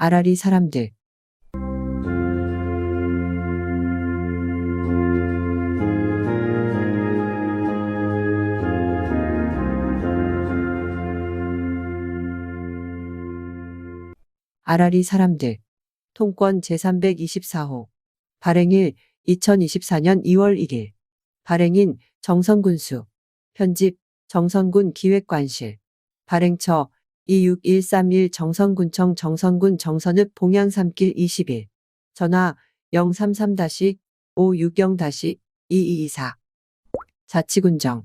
아라리 사람들. 아라리 사람들. 통권 제324호. 발행일 2024년 2월 1일. 발행인 정선군수. 편집 정선군 기획관실. 발행처 26131 정선군청 정선군 정선읍 봉양삼길 21. 전화 033-560-2224. 자치군정.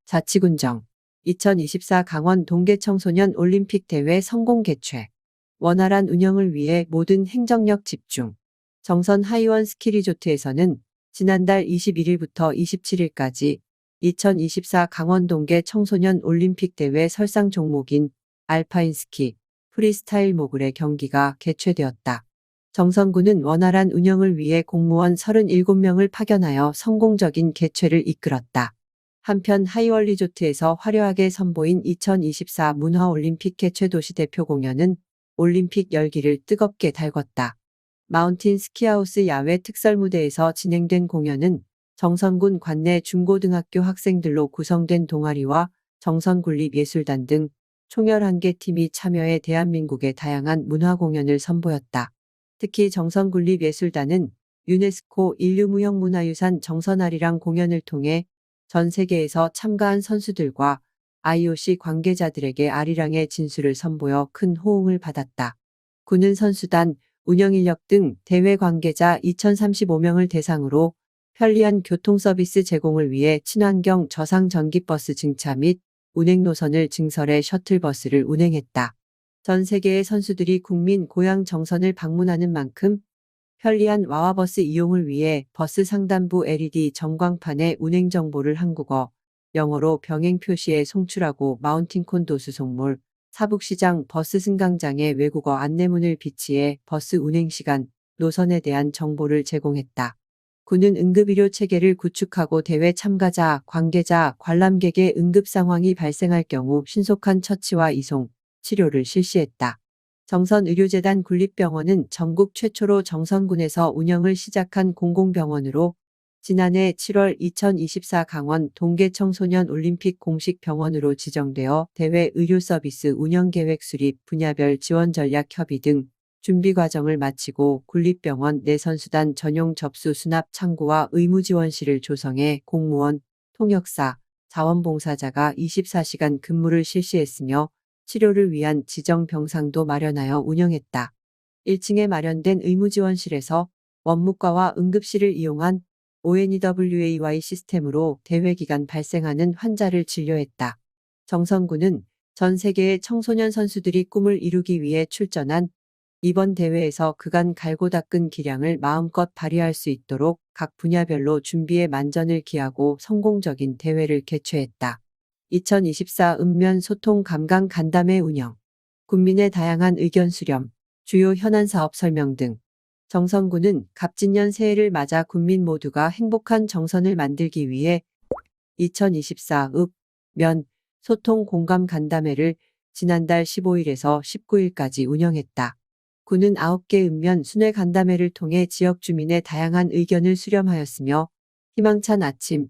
자치군정. 2024 강원 동계청소년 올림픽 대회 성공 개최. 원활한 운영을 위해 모든 행정력 집중. 정선 하이원 스키리조트에서는 지난달 21일부터 27일까지 2024 강원 동계 청소년 올림픽 대회 설상 종목인 알파인 스키, 프리스타일 모글의 경기가 개최되었다. 정선군은 원활한 운영을 위해 공무원 37명을 파견하여 성공적인 개최를 이끌었다. 한편 하이월 리조트에서 화려하게 선보인 2024 문화올림픽 개최 도시 대표 공연은 올림픽 열기를 뜨겁게 달궜다. 마운틴 스키하우스 야외 특설 무대에서 진행된 공연은 정선군 관내 중고등학교 학생들로 구성된 동아리와 정선군립예술단 등 총 11개 팀이 참여해 대한민국의 다양한 문화공연을 선보였다. 특히 정선군립예술단은 유네스코 인류무형문화유산 정선아리랑 공연을 통해 전 세계에서 참가한 선수들과 IOC 관계자들에게 아리랑의 진수를 선보여 큰 호응을 받았다. 군은 선수단, 운영인력 등 대회 관계자 2035명을 대상으로 편리한 교통서비스 제공을 위해 친환경 저상 전기버스 증차 및 운행 노선을 증설해 셔틀버스를 운행했다. 전 세계의 선수들이 국민 고향 정선을 방문하는 만큼 편리한 와와버스 이용을 위해 버스 상단부 LED 전광판에 운행 정보를 한국어, 영어로 병행 표시에 송출하고 마운틴콘 도수송몰, 사북시장 버스 승강장에 외국어 안내문을 비치해 버스 운행 시간, 노선에 대한 정보를 제공했다. 군은 응급의료 체계를 구축하고 대회 참가자, 관계자, 관람객의 응급 상황이 발생할 경우 신속한 처치와 이송, 치료를 실시했다. 정선의료재단 군립병원은 전국 최초로 정선군에서 운영을 시작한 공공병원으로 지난해 7월 2024 강원 동계청소년 올림픽 공식 병원으로 지정되어 대회 의료 서비스 운영계획 수립, 분야별 지원 전략 협의 등 준비 과정을 마치고 군립병원 내 선수단 전용 접수 수납 창구와 의무지원실을 조성해 공무원, 통역사, 자원봉사자가 24시간 근무를 실시했으며 치료를 위한 지정 병상도 마련하여 운영했다. 1층에 마련된 의무지원실에서 원무과와 응급실을 이용한 ONEWAY 시스템으로 대회 기간 발생하는 환자를 진료했다. 정선군은 전 세계의 청소년 선수들이 꿈을 이루기 위해 출전한 이번 대회에서 그간 갈고 닦은 기량을 마음껏 발휘할 수 있도록 각 분야별로 준비에 만전을 기하고 성공적인 대회를 개최했다. 2024 읍면 소통 감강 간담회 운영, 군민의 다양한 의견 수렴, 주요 현안 사업 설명 등. 정선군은 갑진년 새해를 맞아 군민 모두가 행복한 정선을 만들기 위해 2024 읍면 소통 공감 간담회를 지난달 15일에서 19일까지 운영했다. 군은 9개 읍면 순회 간담회를 통해 지역 주민의 다양한 의견을 수렴하였으며 희망찬 아침,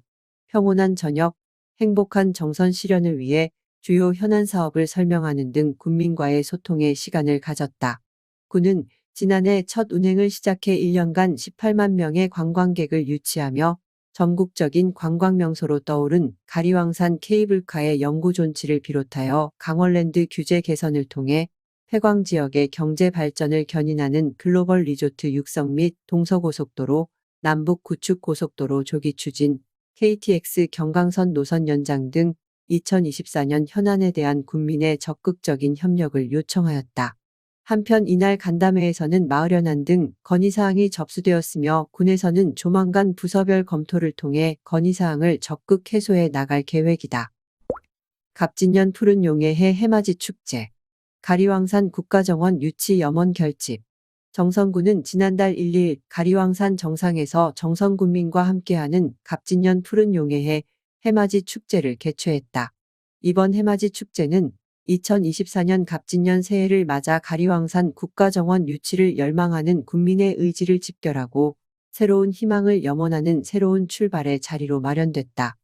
평온한 저녁, 행복한 정선 실현을 위해 주요 현안 사업을 설명하는 등 군민과의 소통의 시간을 가졌다. 군은 지난해 첫 운행을 시작해 1년간 18만 명의 관광객을 유치하며 전국적인 관광명소로 떠오른 가리왕산 케이블카의 영구 존치를 비롯하여 강원랜드 규제 개선을 통해 폐광 지역의 경제 발전을 견인하는 글로벌 리조트 육성 및 동서고속도로, 남북 구축 고속도로 조기 추진, KTX 경강선 노선 연장 등 2024년 현안에 대한 군민의 적극적인 협력을 요청하였다. 한편 이날 간담회에서는 마을 현안 등 건의사항이 접수되었으며 군에서는 조만간 부서별 검토를 통해 건의사항을 적극 해소해 나갈 계획이다. 갑진년 푸른 용의 해 해맞이 축제. 가리왕산 국가정원 유치 염원 결집. 정선군은 지난달 1일 가리왕산 정상에서 정선군민과 함께하는 갑진년 푸른 용해해 해맞이 축제를 개최했다. 이번 해맞이 축제는 2024년 갑진년 새해를 맞아 가리왕산 국가정원 유치를 열망하는 국민의 의지를 집결하고 새로운 희망을 염원하는 새로운 출발의 자리로 마련됐다.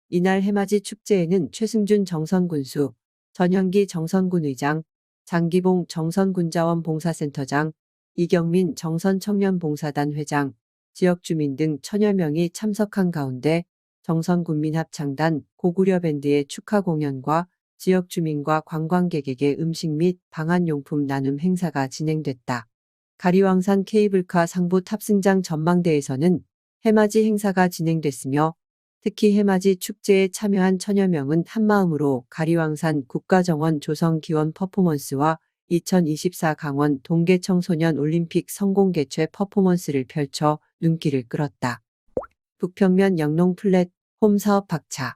이날 해맞이 축제에는 최승준 정선군수, 전현기 정선군의장, 장기봉 정선군자원봉사센터장, 이경민 정선청년봉사단 회장, 지역주민 등 천여 명이 참석한 가운데 정선군민합창단 고구려밴드의 축하 공연과 지역주민과 관광객에게 음식 및 방한용품 나눔 행사가 진행됐다. 가리왕산 케이블카 상부 탑승장 전망대에서는 해맞이 행사가 진행됐으며 특히 해맞이 축제에 참여한 천여 명은 한마음으로 가리왕산 국가정원 조성 기원 퍼포먼스와 2024 강원 동계청소년 올림픽 성공 개최 퍼포먼스를 펼쳐 눈길을 끌었다. 북평면 영농 플랫 홈 사업 박차.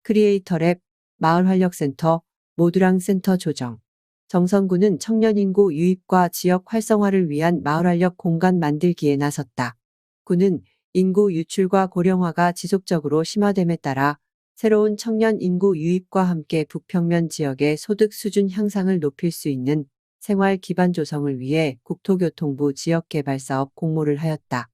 크리에이터 랩 마을활력센터 모두랑 센터 조정. 정선군은 청년 인구 유입과 지역 활성화를 위한 마을활력 공간 만들기에 나섰다. 군은 인구 유출과 고령화가 지속적으로 심화됨에 따라 새로운 청년 인구 유입과 함께 북평면 지역의 소득 수준 향상을 높일 수 있는 생활 기반 조성을 위해 국토교통부 지역개발사업 공모를 하였다.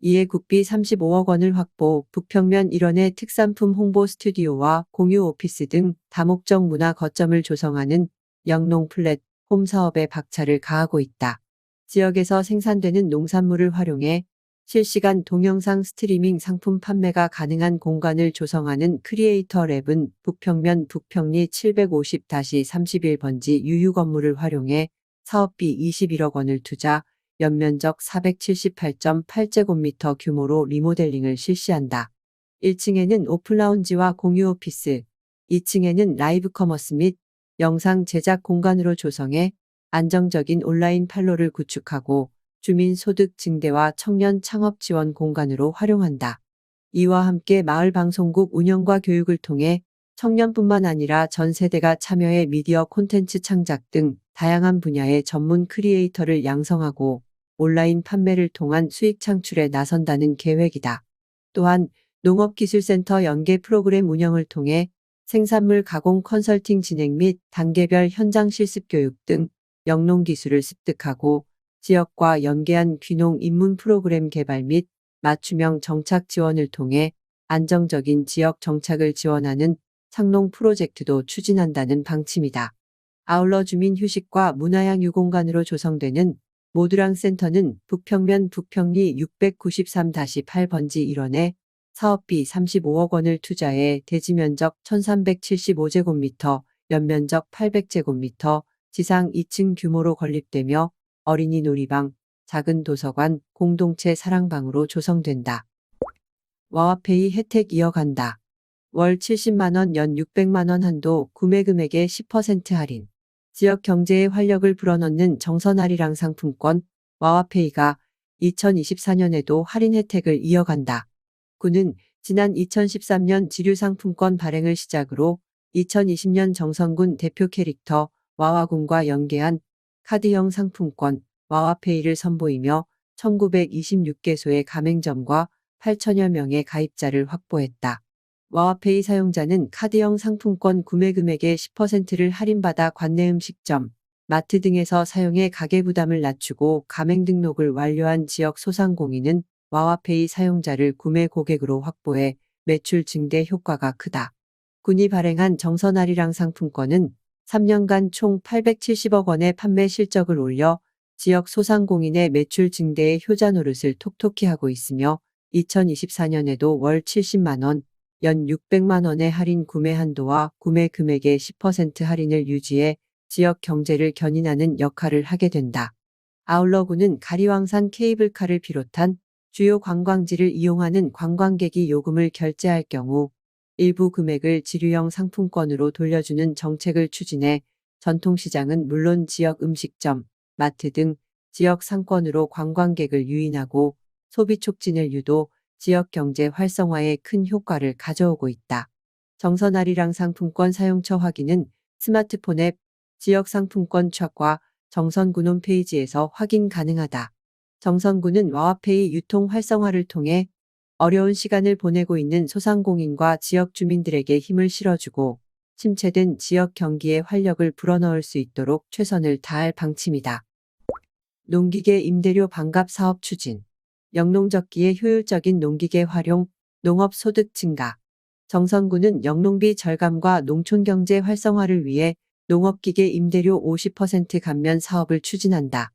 이에 국비 35억 원을 확보, 북평면 일원의 특산품 홍보 스튜디오와 공유 오피스 등 다목적 문화 거점을 조성하는 영농 플랫 홈 사업에 박차를 가하고 있다. 지역에서 생산되는 농산물을 활용해 실시간 동영상 스트리밍 상품 판매가 가능한 공간을 조성하는 크리에이터 랩은 북평면 북평리 750-31번지 유유 건물을 활용해 사업비 21억 원을 투자, 연면적 478.8제곱미터 규모로 리모델링을 실시한다. 1층에는 오픈라운지와 공유 오피스, 2층에는 라이브 커머스 및 영상 제작 공간으로 조성해 안정적인 온라인 판로를 구축하고 주민 소득 증대와 청년 창업 지원 공간으로 활용한다. 이와 함께 마을 방송국 운영과 교육을 통해 청년뿐만 아니라 전 세대가 참여해 미디어 콘텐츠 창작 등 다양한 분야의 전문 크리에이터를 양성하고 온라인 판매를 통한 수익 창출에 나선다는 계획이다. 또한 농업기술센터 연계 프로그램 운영을 통해 생산물 가공 컨설팅 진행 및 단계별 현장 실습 교육 등 영농기술을 습득하고 지역과 연계한 귀농 입문 프로그램 개발 및 맞춤형 정착 지원을 통해 안정적인 지역 정착을 지원하는 창농 프로젝트도 추진한다는 방침이다. 아울러 주민 휴식과 문화양 유공간으로 조성되는 모두랑 센터는 북평면 북평리 693-8번지 1원에 사업비 35억 원을 투자해 대지면적 1375제곱미터, 연면적 800제곱미터, 지상 2층 규모로 건립되며 어린이 놀이방, 작은 도서관, 공동체 사랑방으로 조성된다. 와와페이 혜택 이어간다. 월 70만원 연 600만원 한도 구매 금액의 10% 할인. 지역 경제에 활력을 불어넣는 정선아리랑 상품권 와와페이가 2024년에도 할인 혜택을 이어간다. 군은 지난 2013년 지류상품권 발행을 시작으로 2020년 정선군 대표 캐릭터 와와군과 연계한 카드형 상품권 와와페이를 선보이며 1926개소의 가맹점과 8천여 명의 가입자를 확보했다. 와와페이 사용자는 카드형 상품권 구매 금액의 10%를 할인받아 관내 음식점, 마트 등에서 사용해 가계부담을 낮추고 가맹 등록을 완료한 지역 소상공인은 와와페이 사용자를 구매 고객으로 확보해 매출 증대 효과가 크다. 군이 발행한 정선아리랑 상품권은 3년간 총 870억 원의 판매 실적을 올려 지역 소상공인의 매출 증대에 효자 노릇을 톡톡히 하고 있으며 2024년에도 월 70만 원, 연 600만 원의 할인 구매 한도와 구매 금액의 10% 할인을 유지해 지역 경제를 견인하는 역할을 하게 된다. 아울러 군은 가리왕산 케이블카를 비롯한 주요 관광지를 이용하는 관광객이 요금을 결제할 경우 일부 금액을 지류형 상품권으로 돌려주는 정책을 추진해 전통시장은 물론 지역 음식점, 마트 등 지역 상권으로 관광객을 유인하고 소비 촉진을 유도, 지역 경제 활성화에 큰 효과를 가져오고 있다. 정선아리랑 상품권 사용처 확인은 스마트폰 앱 지역상품권 착과 정선군 홈페이지에서 확인 가능하다. 정선군은 와와페이 유통 활성화를 통해 어려운 시간을 보내고 있는 소상공인과 지역 주민들에게 힘을 실어주고 침체된 지역 경기에 활력을 불어넣을 수 있도록 최선을 다할 방침이다. 농기계 임대료 반갑 사업 추진. 영농적기의 효율적인 농기계 활용, 농업 소득 증가. 정선군은 영농비 절감과 농촌경제 활성화를 위해 농업기계 임대료 50% 감면 사업을 추진한다.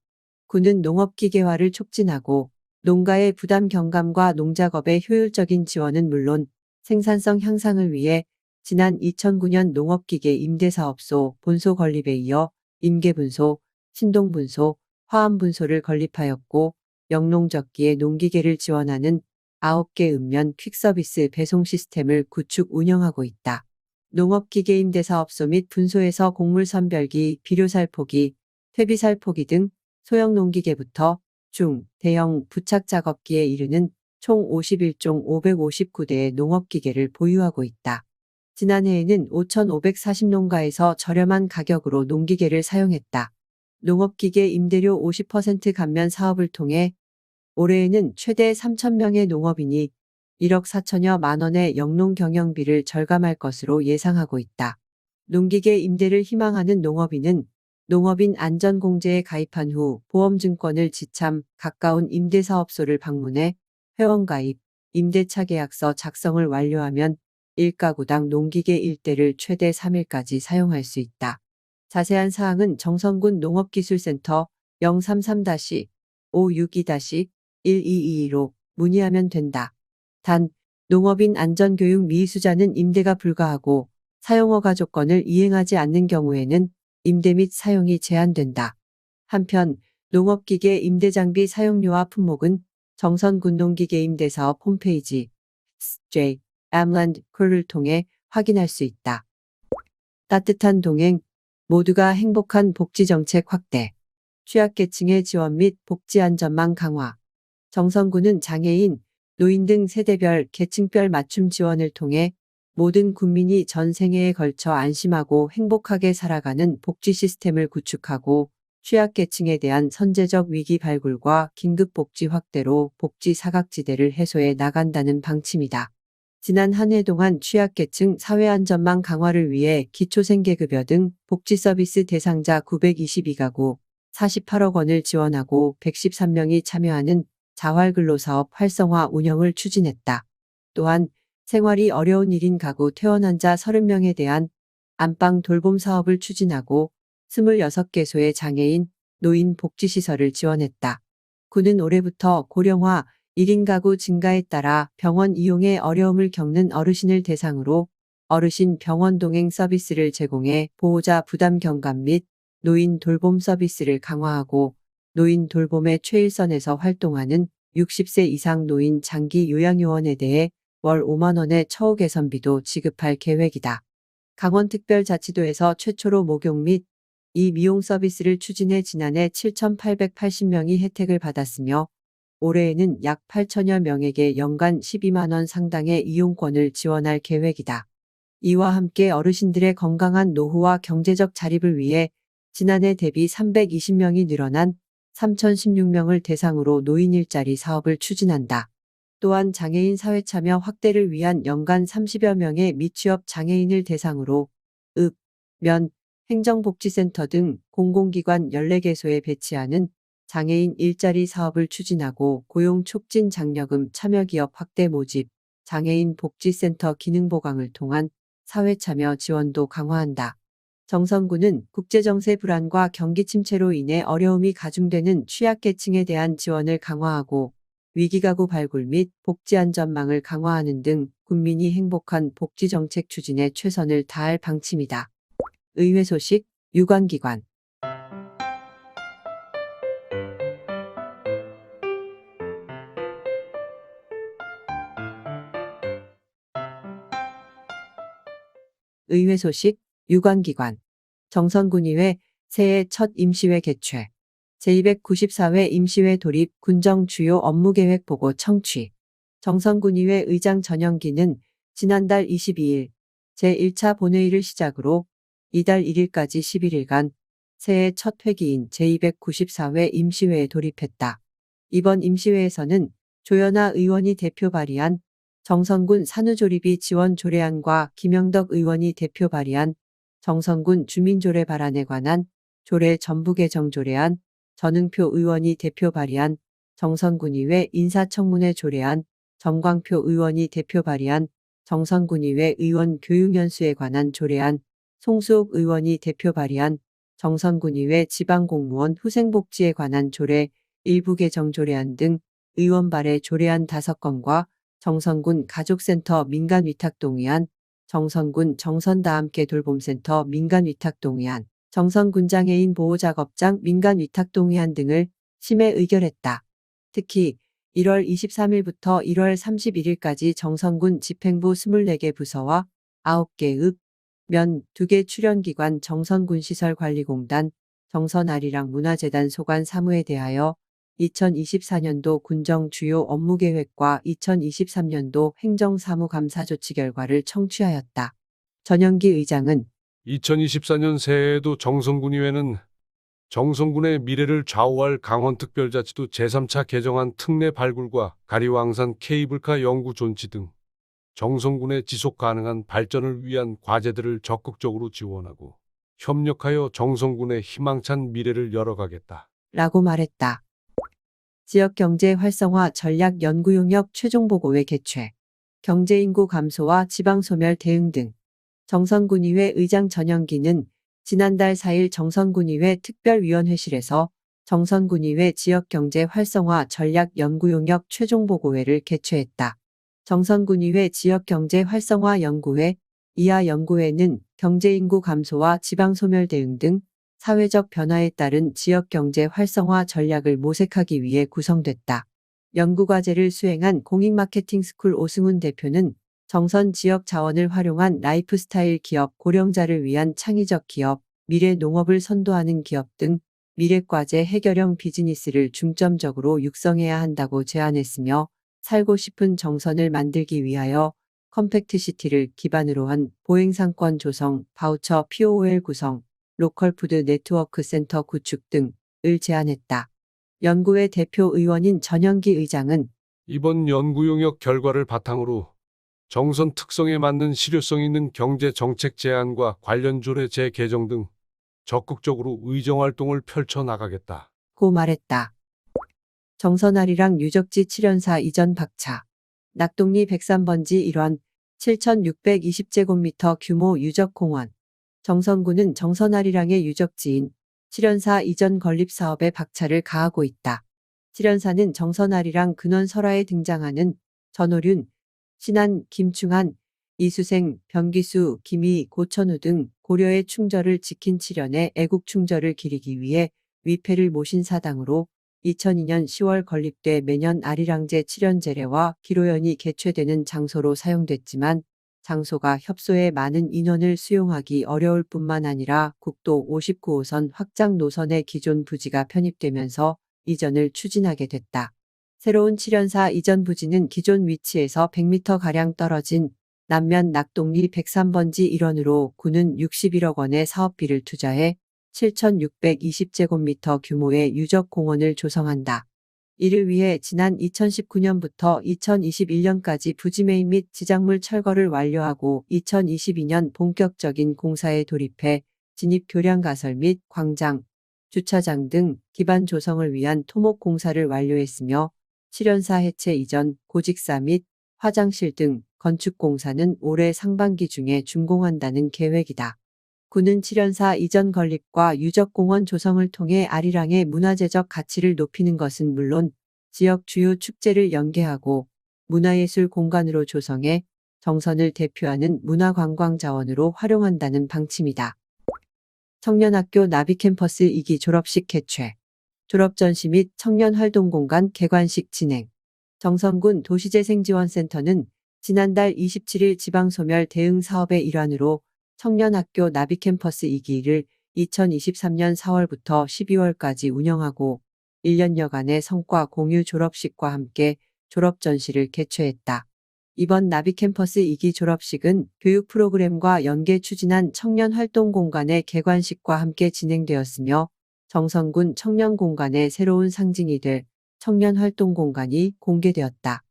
군은 농업기계화를 촉진하고 농가의 부담 경감과 농작업의 효율적인 지원은 물론 생산성 향상을 위해 지난 2009년 농업기계 임대사업소 본소 건립에 이어 임계분소, 신동분소, 화암분소를 건립하였고 영농적기의 농기계를 지원하는 9개 읍면 퀵서비스 배송 시스템을 구축 운영하고 있다. 농업기계 임대사업소 및 분소에서 곡물 선별기, 비료살포기, 퇴비살포기 등 소형 농기계부터 중, 대형 부착 작업기에 이르는 총 51종 559대의 농업기계를 보유하고 있다. 지난해에는 5,540농가에서 저렴한 가격으로 농기계를 사용했다. 농업기계 임대료 50% 감면 사업을 통해 올해에는 최대 3,000명의 농업인이 1억 4천여만 원의 영농 경영비를 절감할 것으로 예상하고 있다. 농기계 임대를 희망하는 농업인은 농업인 안전공제에 가입한 후 보험증권을 지참 가까운 임대사업소를 방문해 회원가입, 임대차 계약서 작성을 완료하면 1가구당 농기계 1대를 최대 3일까지 사용할 수 있다. 자세한 사항은 정선군 농업기술센터 033-562-1222로 문의하면 된다. 단, 농업인 안전교육 미수자는 임대가 불가하고 사용허가 조건을 이행하지 않는 경우에는 임대 및 사용이 제한된다. 한편 농업기계 임대장비 사용료와 품목은 정선군 농기계 임대사업 홈페이지 J. Amland 콜을 통해 확인할 수 있다. 따뜻한 동행, 모두가 행복한 복지정책 확대, 취약계층의 지원 및 복지안전망 강화. 정선군은 장애인, 노인 등 세대별, 계층별 맞춤 지원을 통해 모든 국민이 전 생애에 걸쳐 안심하고 행복하게 살아가는 복지 시스템을 구축하고 취약계층에 대한 선제적 위기 발굴과 긴급복지 확대로 복지 사각지대를 해소해 나간다는 방침이다. 지난 한 해 동안 취약계층 사회안전망 강화를 위해 기초생계급여 등 복지서비스 대상자 922가구 48억 원을 지원하고 113명이 참여하는 자활근로사업 활성화 운영을 추진했다. 또한 생활이 어려운 1인 가구 퇴원환자 30명에 대한 안방 돌봄 사업을 추진하고 26개소의 장애인, 노인 복지시설을 지원했다. 군은 올해부터 고령화 1인 가구 증가에 따라 병원 이용에 어려움을 겪는 어르신을 대상으로 어르신 병원 동행 서비스를 제공해 보호자 부담 경감 및 노인 돌봄 서비스를 강화하고 노인 돌봄의 최일선에서 활동하는 60세 이상 노인 장기 요양요원에 대해 월 5만 원의 처우 개선비도 지급할 계획이다. 강원특별자치도에서 최초로 목욕 및 이 미용 서비스를 추진해 지난해 7,880명이 혜택을 받았으며 올해에는 약 8천여 명에게 연간 12만 원 상당의 이용권을 지원할 계획이다. 이와 함께 어르신들의 건강한 노후와 경제적 자립을 위해 지난해 대비 320명이 늘어난 3,016명을 대상으로 노인 일자리 사업을 추진한다. 또한 장애인 사회참여 확대를 위한 연간 30여 명의 미취업 장애인을 대상으로 읍, 면, 행정복지센터 등 공공기관 14개소에 배치하는 장애인 일자리 사업을 추진하고 고용 촉진 장려금 참여기업 확대 모집, 장애인 복지센터 기능 보강을 통한 사회참여 지원도 강화한다. 정선군은 국제정세 불안과 경기 침체로 인해 어려움이 가중되는 취약계층에 대한 지원을 강화하고 위기가구 발굴 및 복지안전망을 강화하는 등 국민이 행복한 복지정책 추진에 최선을 다할 방침이다. 의회 소식, 유관기관. 의회 소식, 유관기관. 정선군의회 새해 첫 임시회 개최. 제294회 임시회 돌입 군정 주요 업무계획 보고 청취. 정선군의회 의장 전영기는 지난달 22일 제1차 본회의를 시작으로 이달 1일까지 11일간 새해 첫 회기인 제294회 임시회에 돌입했다. 이번 임시회에서는 조연아 의원이 대표 발의한 정선군 산후조리비 지원 조례안과 김영덕 의원이 대표 발의한 정선군 주민조례 발안에 관한 조례 전부 개정 조례안, 전응표 의원이 대표 발의한 정선군의회 인사청문회 조례안, 정광표 의원이 대표 발의한 정선군의회 의원 교육연수에 관한 조례안, 송수옥 의원이 대표 발의한 정선군의회 지방공무원 후생복지에 관한 조례, 일부 개정 조례안 등 의원 발의 조례안 5건과 정선군 가족센터 민간위탁동의안, 정선군 정선다함께 돌봄센터 민간위탁동의안, 정선군장애인 보호작업장 민간위탁동의안 등을 심해 의결했다. 특히 1월 23일부터 1월 31일까지 정선군 집행부 24개 부서와 9개 면 2개 출연기관 정선군시설관리공단, 정선아리랑 문화재단 소관 사무에 대하여 2024년도 군정 주요 업무계획과 2023년도 행정사무감사 조치 결과를 청취하였다. 전영기 의장은 2024년 새해에도 정선군의회는 정선군의 미래를 좌우할 강원특별자치도 제3차 개정안 특례 발굴과 가리왕산 케이블카 연구 존치 등 정선군의 지속 가능한 발전을 위한 과제들을 적극적으로 지원하고 협력하여 정선군의 희망찬 미래를 열어가겠다. 라고 말했다. 지역경제 활성화 전략 연구용역 최종보고회 개최, 경제인구 감소와 지방소멸 대응 등 정선군의회 의장 전영기는 지난달 4일 정선군의회 특별위원회실에서 정선군의회 지역경제 활성화 전략 연구용역 최종보고회를 개최했다. 정선군의회 지역경제 활성화 연구회, 이하 연구회는 경제인구 감소와 지방소멸 대응 등 사회적 변화에 따른 지역경제 활성화 전략을 모색하기 위해 구성됐다. 연구과제를 수행한 공익마케팅스쿨 오승훈 대표는 정선 지역 자원을 활용한 라이프스타일 기업, 고령자를 위한 창의적 기업, 미래 농업을 선도하는 기업 등 미래과제 해결형 비즈니스를 중점적으로 육성해야 한다고 제안했으며, 살고 싶은 정선을 만들기 위하여 컴팩트시티를 기반으로 한 보행상권 조성, 바우처 POL 구성, 로컬푸드 네트워크 센터 구축 등을 제안했다. 연구회 대표 의원인 전영기 의장은 이번 연구 용역 결과를 바탕으로 정선 특성에 맞는 실효성 있는 경제 정책 제안과 관련 조례 재개정 등 적극적으로 의정활동을 펼쳐나가겠다. 고 말했다. 정선아리랑 유적지 7연사 이전 박차. 낙동리 103번지 일환 7,620제곱미터 규모 유적공원. 정선군은 정선아리랑의 유적지인 7연사 이전 건립 사업에 박차를 가하고 있다. 7연사는 정선아리랑 근원 설화에 등장하는 전오륜, 신안, 김충한, 이수생, 변기수, 김희, 고천우 등 고려의 충절을 지킨 7연의 애국 충절을 기리기 위해 위패를 모신 사당으로 2002년 10월 건립돼 매년 아리랑제 7연 제례와 기로연이 개최되는 장소로 사용됐지만, 장소가 협소해 많은 인원을 수용하기 어려울 뿐만 아니라 국도 59호선 확장 노선의 기존 부지가 편입되면서 이전을 추진하게 됐다. 새로운 7연사 이전 부지는 기존 위치에서 100m가량 떨어진 남면 낙동리 103번지 일원으로 군은 61억 원의 사업비를 투자해 7,620제곱미터 규모의 유적공원을 조성한다. 이를 위해 지난 2019년부터 2021년까지 부지 매입 및 지작물 철거를 완료하고 2022년 본격적인 공사에 돌입해 진입 교량 가설 및 광장, 주차장 등 기반 조성을 위한 토목 공사를 완료했으며, 7연사 해체 이전, 고직사 및 화장실 등 건축 공사는 올해 상반기 중에 준공한다는 계획이다. 군은 7연사 이전 건립과 유적공원 조성을 통해 아리랑의 문화재적 가치를 높이는 것은 물론 지역 주요 축제를 연계하고 문화예술 공간으로 조성해 정선을 대표하는 문화관광 자원으로 활용한다는 방침이다. 청년학교 나비캠퍼스 2기 졸업식 개최, 졸업전시 및 청년활동공간 개관식 진행. 정선군 도시재생지원센터는 지난달 27일 지방소멸 대응 사업의 일환으로 청년학교 나비캠퍼스 2기를 2023년 4월부터 12월까지 운영하고 1년여간의 성과 공유 졸업식과 함께 졸업전시를 개최했다. 이번 나비캠퍼스 2기 졸업식은 교육 프로그램과 연계 추진한 청년활동공간의 개관식과 함께 진행되었으며 정선군 청년공간의 새로운 상징이 될 청년활동공간이 공개되었다.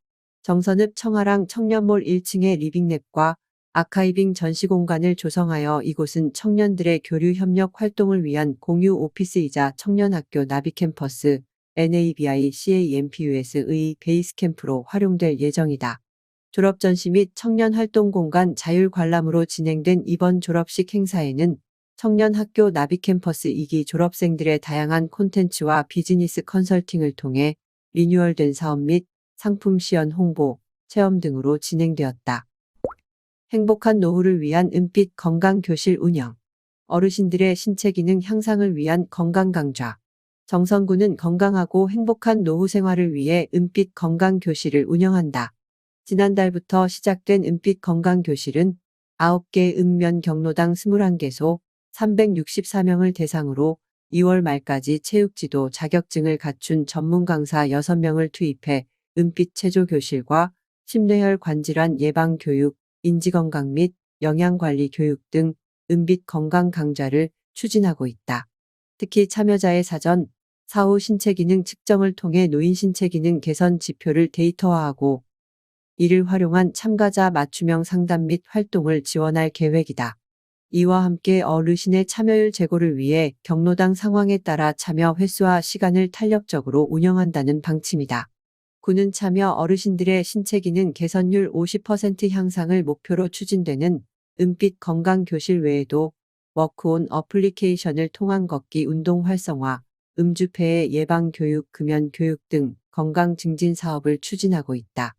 정선읍 청아랑 청년몰 1층의 리빙랩과 아카이빙 전시공간을 조성하여 이곳은 청년들의 교류 협력 활동을 위한 공유 오피스이자 청년학교 나비캠퍼스 NABI-CAMPUS의 베이스캠프로 활용될 예정이다. 졸업전시 및 청년활동공간 자율관람으로 진행된 이번 졸업식 행사에는 청년학교 나비캠퍼스 2기 졸업생들의 다양한 콘텐츠와 비즈니스 컨설팅을 통해 리뉴얼된 사업 및 상품 시연 홍보, 체험 등으로 진행되었다. 행복한 노후를 위한 은빛 건강교실 운영. 어르신들의 신체 기능 향상을 위한 건강 강좌. 정선구는 건강하고 행복한 노후 생활을 위해 은빛 건강교실을 운영한다. 지난달부터 시작된 은빛 건강교실은 9개 읍면 경로당 21개소 364명을 대상으로 2월 말까지 체육지도 자격증을 갖춘 전문 강사 6명을 투입해 은빛 체조 교실과 심뇌혈 관질환 예방 교육, 인지건강 및 영양관리 교육 등 은빛 건강 강좌를 추진하고 있다. 특히 참여자의 사전, 사후 신체기능 측정을 통해 노인 신체기능 개선 지표를 데이터화하고 이를 활용한 참가자 맞춤형 상담 및 활동을 지원할 계획이다. 이와 함께 어르신의 참여율 제고를 위해 경로당 상황에 따라 참여 횟수와 시간을 탄력적으로 운영한다는 방침이다. 구는 참여 어르신들의 신체기능 개선율 50% 향상을 목표로 추진되는 은빛 건강교실 외에도 워크온 어플리케이션을 통한 걷기 운동 활성화, 음주폐해 예방 교육, 금연 교육 등 건강 증진 사업을 추진하고 있다.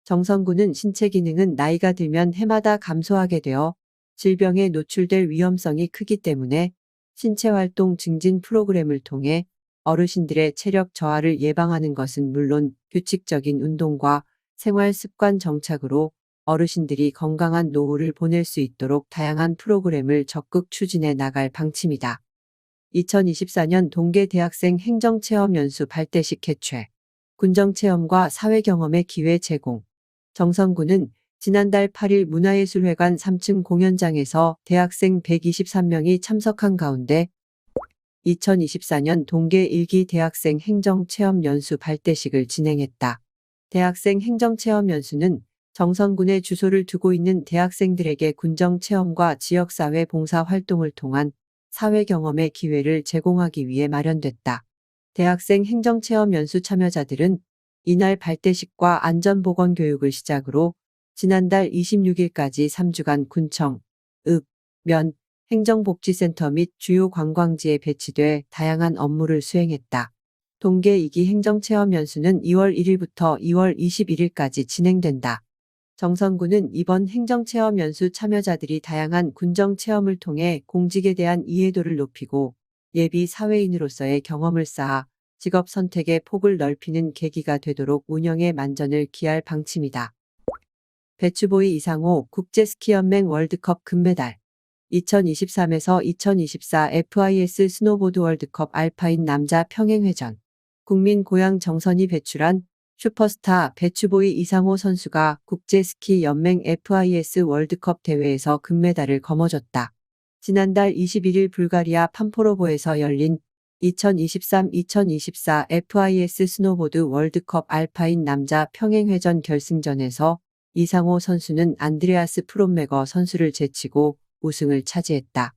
정선구는 신체기능은 나이가 들면 해마다 감소하게 되어 질병에 노출될 위험성이 크기 때문에 신체활동 증진 프로그램을 통해 어르신들의 체력 저하를 예방하는 것은 물론 규칙적인 운동과 생활 습관 정착으로 어르신들이 건강한 노후를 보낼 수 있도록 다양한 프로그램을 적극 추진해 나갈 방침이다. 2024년 동계 대학생 행정체험 연수 발대식 개최, 군정체험과 사회경험의 기회 제공. 정선구는 지난달 8일 문화예술회관 3층 공연장에서 대학생 123명이 참석한 가운데 2024년 동계 1기 대학생 행정체험 연수 발대식을 진행했다. 대학생 행정체험 연수는 정선군의 주소를 두고 있는 대학생들에게 군정체험과 지역사회 봉사 활동을 통한 사회 경험의 기회를 제공하기 위해 마련됐다. 대학생 행정체험 연수 참여자들은 이날 발대식과 안전보건 교육을 시작으로 지난달 26일까지 3주간 군청, 읍, 면, 행정복지센터 및 주요 관광지에 배치돼 다양한 업무를 수행했다. 동계 2기 행정체험 연수는 2월 1일부터 2월 21일까지 진행된다. 정선구는 이번 행정체험 연수 참여자들이 다양한 군정체험을 통해 공직에 대한 이해도를 높이고 예비 사회인으로서의 경험을 쌓아 직업 선택의 폭을 넓히는 계기가 되도록 운영에 만전을 기할 방침이다. 배추보이 이상호 국제스키연맹 월드컵 금메달 2023에서 2024 FIS 스노보드 월드컵 알파인 남자 평행회전 국민 고향 정선이 배출한 슈퍼스타 배추보이 이상호 선수가 국제스키 연맹 FIS 월드컵 대회에서 금메달을 거머쥐었다. 지난달 21일 불가리아 판포로보에서 열린 2023-2024 FIS 스노보드 월드컵 알파인 남자 평행회전 결승전에서 이상호 선수는 안드레아스 프롬메거 선수를 제치고 우승을 차지했다.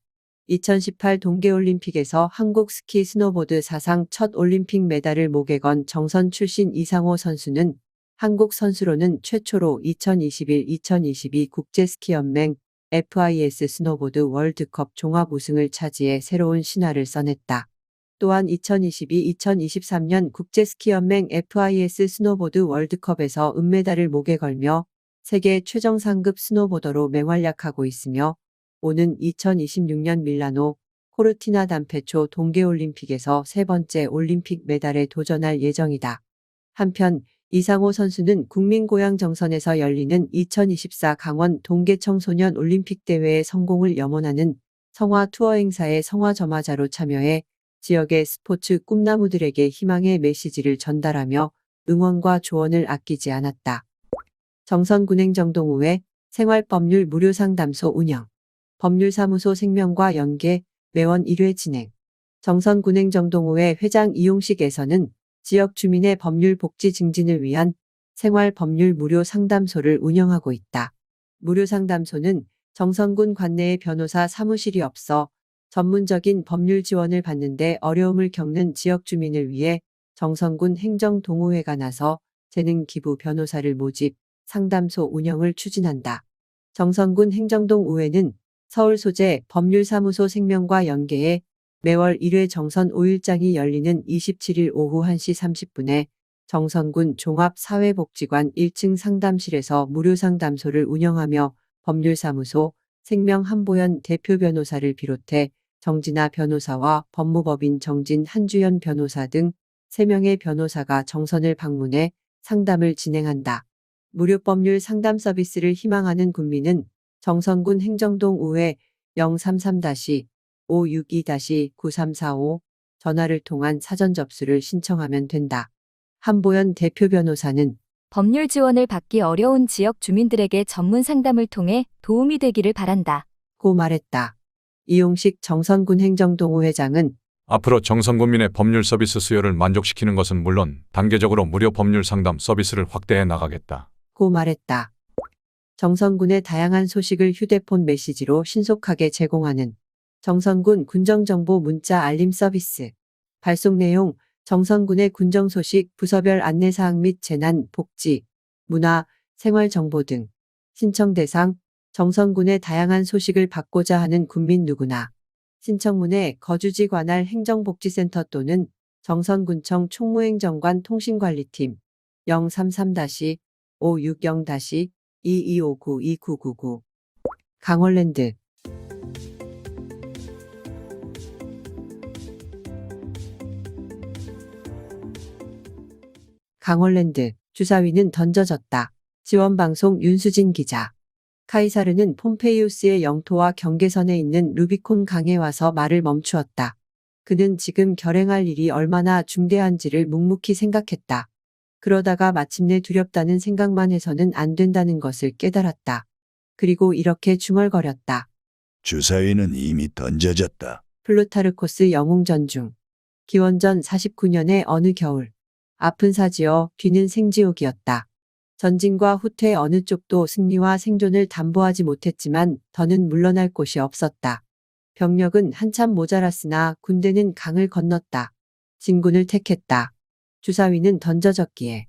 2018 동계올림픽에서 한국 스키 스노보드 사상 첫 올림픽 메달을 목에 건 정선 출신 이상호 선수는 한국 선수로는 최초로 2021-2022 국제스키연맹 FIS 스노보드 월드컵 종합 우승을 차지해 새로운 신화를 써냈다. 또한 2022-2023년 국제스키연맹 FIS 스노보드 월드컵에서 은메달을 목에 걸며 세계 최정 상급 스노보더로 맹활약하고 있으며 오는 2026년 밀라노 코르티나 단페초 동계올림픽에서 세 번째 올림픽 메달에 도전할 예정이다. 한편 이상호 선수는 국민고향 정선에서 열리는 2024 강원 동계청소년 올림픽 대회의 성공을 염원하는 성화 투어 행사에 성화점화자로 참여해 지역의 스포츠 꿈나무들에게 희망의 메시지를 전달하며 응원과 조언을 아끼지 않았다. 정선군행정동의회 생활법률 무료상담소 운영. 법률사무소 생명과 연계 매월 1회 진행. 정선군행정동의회 회장 이용식에서는 지역 주민의 법률 복지 증진을 위한 생활법률 무료 상담소를 운영하고 있다. 무료 상담소는 정선군 관내에 변호사 사무실이 없어 전문적인 법률 지원을 받는데 어려움을 겪는 지역 주민을 위해 정선군 행정동의회가 나서 재능 기부 변호사를 모집, 상담소 운영을 추진한다. 정선군 행정동의회는 서울 소재 법률사무소 생명과 연계해 매월 1회 정선 5일장이 열리는 27일 오후 1시 30분에 정선군 종합사회복지관 1층 상담실에서 무료 상담소를 운영하며 법률사무소 생명 한보현 대표 변호사를 비롯해 정진아 변호사와 법무법인 정진 한주연 변호사 등 3명의 변호사가 정선을 방문해 상담을 진행한다. 무료 법률 상담 서비스를 희망하는 국민은 정선군 행정동의회 033-562-9345 전화를 통한 사전 접수를 신청하면 된다. 한보현 대표 변호사는 법률 지원을 받기 어려운 지역 주민들에게 전문 상담을 통해 도움이 되기를 바란다. 고 말했다. 이용식 정선군 행정동의회장은 앞으로 정선군민의 법률 서비스 수요를 만족시키는 것은 물론 단계적으로 무료 법률 상담 서비스를 확대해 나가겠다. 고 말했다. 정선군의 다양한 소식을 휴대폰 메시지로 신속하게 제공하는 정선군 군정정보 문자 알림 서비스. 발송 내용 정선군의 군정 소식, 부서별 안내사항 및 재난, 복지, 문화, 생활 정보 등. 신청 대상 정선군의 다양한 소식을 받고자 하는 국민 누구나. 신청문에 거주지 관할 행정복지센터 또는 정선군청 총무행정관 통신관리팀 033-560-2259-2999 강원랜드 강원랜드 주사위는 던져졌다. 지원방송 윤수진 기자. 카이사르는 폼페이우스의 영토와 경계선에 있는 루비콘 강에 와서 말을 멈추었다. 그는 지금 결행할 일이 얼마나 중대한지를 묵묵히 생각했다. 그러다가 마침내 두렵다는 생각만 해서는 안 된다는 것을 깨달았다. 그리고 이렇게 중얼거렸다. 주사위는 이미 던져졌다. 플루타르코스 영웅전중. 기원전 49년의 어느 겨울. 아픈 사지어 뒤는 생지옥이었다. 전진과 후퇴 어느 쪽도 승리와 생존을 담보하지 못했지만 더는 물러날 곳이 없었다. 병력은 한참 모자랐으나 군대는 강을 건넜다. 진군을 택했다. 주사위는 던져졌기에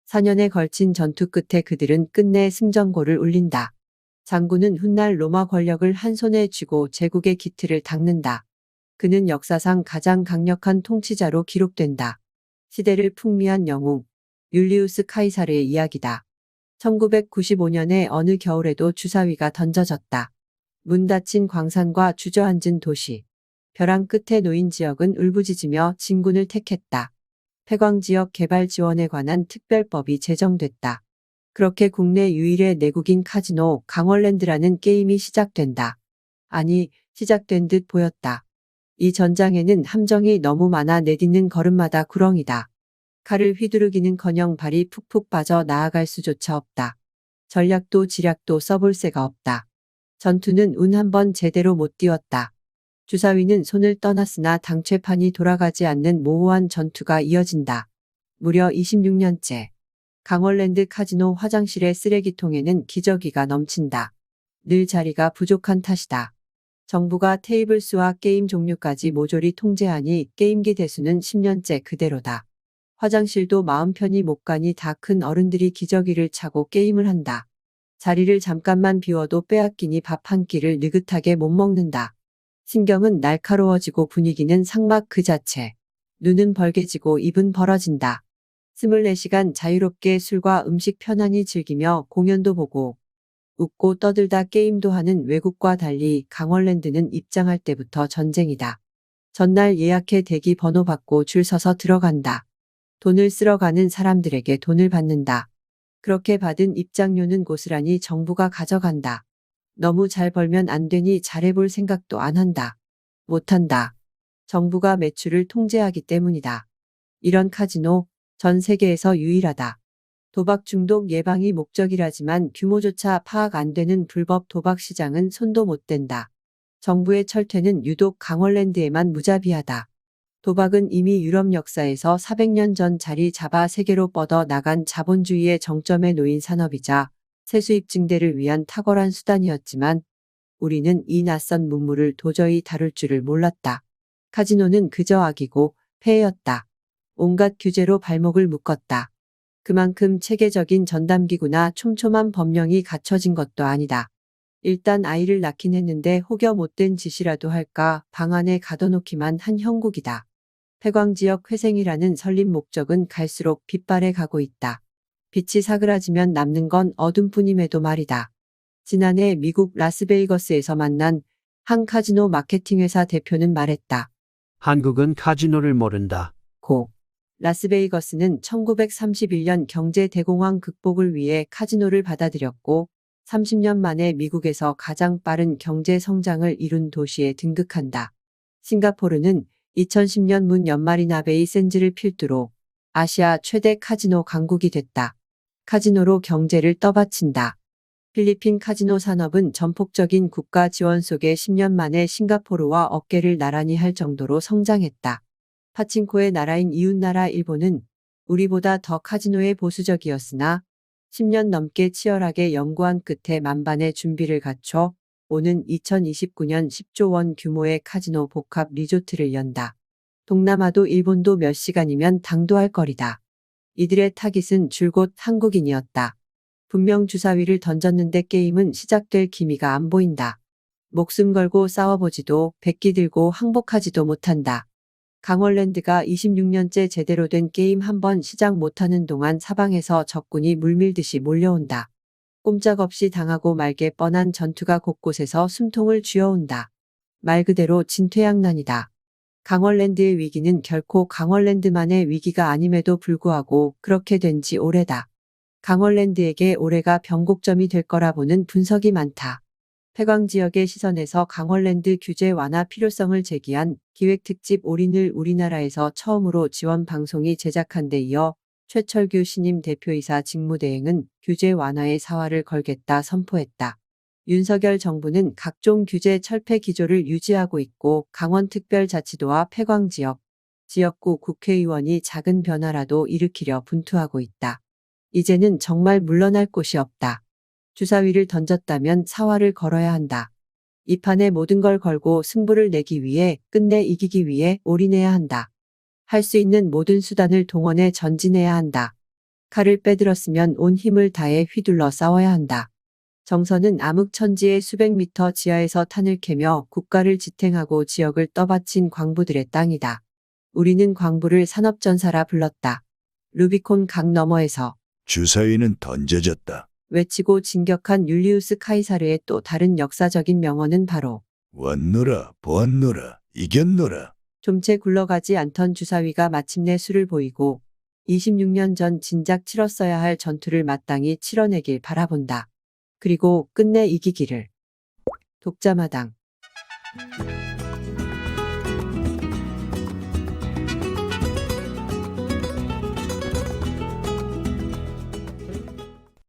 4년에 걸친 전투 끝에 그들은 끝내 승전고를 울린다. 장군은 훗날 로마 권력을 한 손에 쥐고 제국의 기틀을 닦는다. 그는 역사상 가장 강력한 통치자로 기록된다. 시대를 풍미한 영웅 율리우스 카이사르의 이야기다. 1995년의 어느 겨울에도 주사위가 던져졌다. 문 닫힌 광산과 주저앉은 도시. 벼랑 끝에 놓인 지역은 울부짖으며 진군을 택했다. 폐광지역 개발 지원에 관한 특별법이 제정됐다. 그렇게 국내 유일의 내국인 카지노 강원랜드라는 게임이 시작된다. 아니, 시작된 듯 보였다. 이 전장에는 함정이 너무 많아 내딛는 걸음마다 구렁이다. 칼을 휘두르기는커녕 발이 푹푹 빠져 나아갈 수조차 없다. 전략도 지략도 써볼 새가 없다. 전투는 운 한 번 제대로 못 띄웠다. 주사위는 손을 떠났으나 당최판이 돌아가지 않는 모호한 전투가 이어진다. 무려 26년째. 강원랜드 카지노 화장실의 쓰레기통에는 기저귀가 넘친다. 늘 자리가 부족한 탓이다. 정부가 테이블 수와 게임 종류까지 모조리 통제하니 게임기 대수는 10년째 그대로다. 화장실도 마음 편히 못 가니 다 큰 어른들이 기저귀를 차고 게임을 한다. 자리를 잠깐만 비워도 빼앗기니 밥 한 끼를 느긋하게 못 먹는다. 신경은 날카로워지고 분위기는 상막 그 자체. 눈은 벌개지고 입은 벌어진다. 24시간 자유롭게 술과 음식 편안히 즐기며 공연도 보고 웃고 떠들다 게임도 하는 외국과 달리 강원랜드는 입장할 때부터 전쟁이다. 전날 예약해 대기 번호 받고 줄 서서 들어간다. 돈을 쓸어 가는 사람들에게 돈을 받는다. 그렇게 받은 입장료는 고스란히 정부가 가져간다. 너무 잘 벌면 안 되니 잘해볼 생각도 안 한다. 못한다. 정부가 매출을 통제하기 때문이다. 이런 카지노 전 세계에서 유일하다. 도박 중독 예방이 목적이라지만 규모조차 파악 안 되는 불법 도박 시장은 손도 못 댄다. 정부의 철퇴는 유독 강원랜드에만 무자비하다. 도박은 이미 유럽 역사에서 400년 전 자리 잡아 세계로 뻗어 나간 자본주의의 정점에 놓인 산업이자 세수입 증대를 위한 탁월한 수단이었지만 우리는 이 낯선 문물을 도저히 다룰 줄을 몰랐다. 카지노는 그저 악이고 폐해였다. 온갖 규제로 발목을 묶었다. 그만큼 체계적인 전담기구나 촘촘한 법령이 갖춰진 것도 아니다. 일단 아이를 낳긴 했는데 혹여 못된 짓이라도 할까 방 안에 가둬놓기만 한 형국이다. 폐광지역 회생이라는 설립 목적은 갈수록 빗발에 가고 있다. 빛이 사그라지면 남는 건 어둠뿐임에도 말이다. 지난해 미국 라스베이거스에서 만난 한 카지노 마케팅 회사 대표는 말했다. 한국은 카지노를 모른다. 고. 라스베이거스는 1931년 경제 대공황 극복을 위해 카지노를 받아들였고 30년 만에 미국에서 가장 빠른 경제 성장을 이룬 도시에 등극한다. 싱가포르는 2010년 문 연말인 아베이 샌즈를 필두로 아시아 최대 카지노 강국이 됐다. 카지노로 경제를 떠받친다. 필리핀 카지노 산업은 전폭적인 국가 지원 속에 10년 만에 싱가포르와 어깨를 나란히 할 정도로 성장했다. 파친코의 나라인 이웃나라 일본은 우리보다 더 카지노에 보수적이었으나 10년 넘게 치열하게 연구한 끝에 만반의 준비를 갖춰 오는 2029년 10조 원 규모의 카지노 복합 리조트를 연다. 동남아도 일본도 몇 시간이면 당도할 거리다. 이들의 타깃은 줄곧 한국인이었다. 분명 주사위를 던졌는데 게임은 시작될 기미가 안 보인다. 목숨 걸고 싸워보지도 백기 들고 항복하지도 못한다. 강원랜드가 26년째 제대로 된 게임 한 번 시작 못하는 동안 사방에서 적군이 물밀듯이 몰려온다. 꼼짝없이 당하고 말게 뻔한 전투가 곳곳에서 숨통을 쥐어온다. 말 그대로 진퇴양난이다. 강원랜드의 위기는 결코 강원랜드만의 위기가 아님에도 불구하고 그렇게 된 지 오래다. 강원랜드에게 올해가 변곡점이 될 거라 보는 분석이 많다. 폐광지역의 시선에서 강원랜드 규제 완화 필요성을 제기한 기획특집 올인을 우리나라에서 처음으로 지원 방송이 제작한 데 이어 최철규 신임 대표이사 직무대행은 규제 완화에 사활을 걸겠다 선포했다. 윤석열 정부는 각종 규제 철폐 기조를 유지하고 있고 강원특별자치도와 폐광지역, 지역구 국회의원이 작은 변화라도 일으키려 분투하고 있다. 이제는 정말 물러날 곳이 없다. 주사위를 던졌다면 사활을 걸어야 한다. 이 판에 모든 걸 걸고 승부를 내기 위해 끝내 이기기 위해 올인해야 한다. 할 수 있는 모든 수단을 동원해 전진해야 한다. 칼을 빼들었으면 온 힘을 다해 휘둘러 싸워야 한다. 정선은 암흑천지의 수백 미터 지하에서 탄을 캐며 국가를 지탱하고 지역을 떠받친 광부들의 땅이다. 우리는 광부를 산업전사라 불렀다. 루비콘 강 너머에서 주사위는 던져졌다. 외치고 진격한 율리우스 카이사르의 또 다른 역사적인 명언은 바로 왔노라 보았노라 이겼노라. 좀채 굴러가지 않던 주사위가 마침내 수를 보이고 26년 전 진작 치렀어야 할 전투를 마땅히 치러내길 바라본다. 그리고 끝내 이기기를. 독자마당.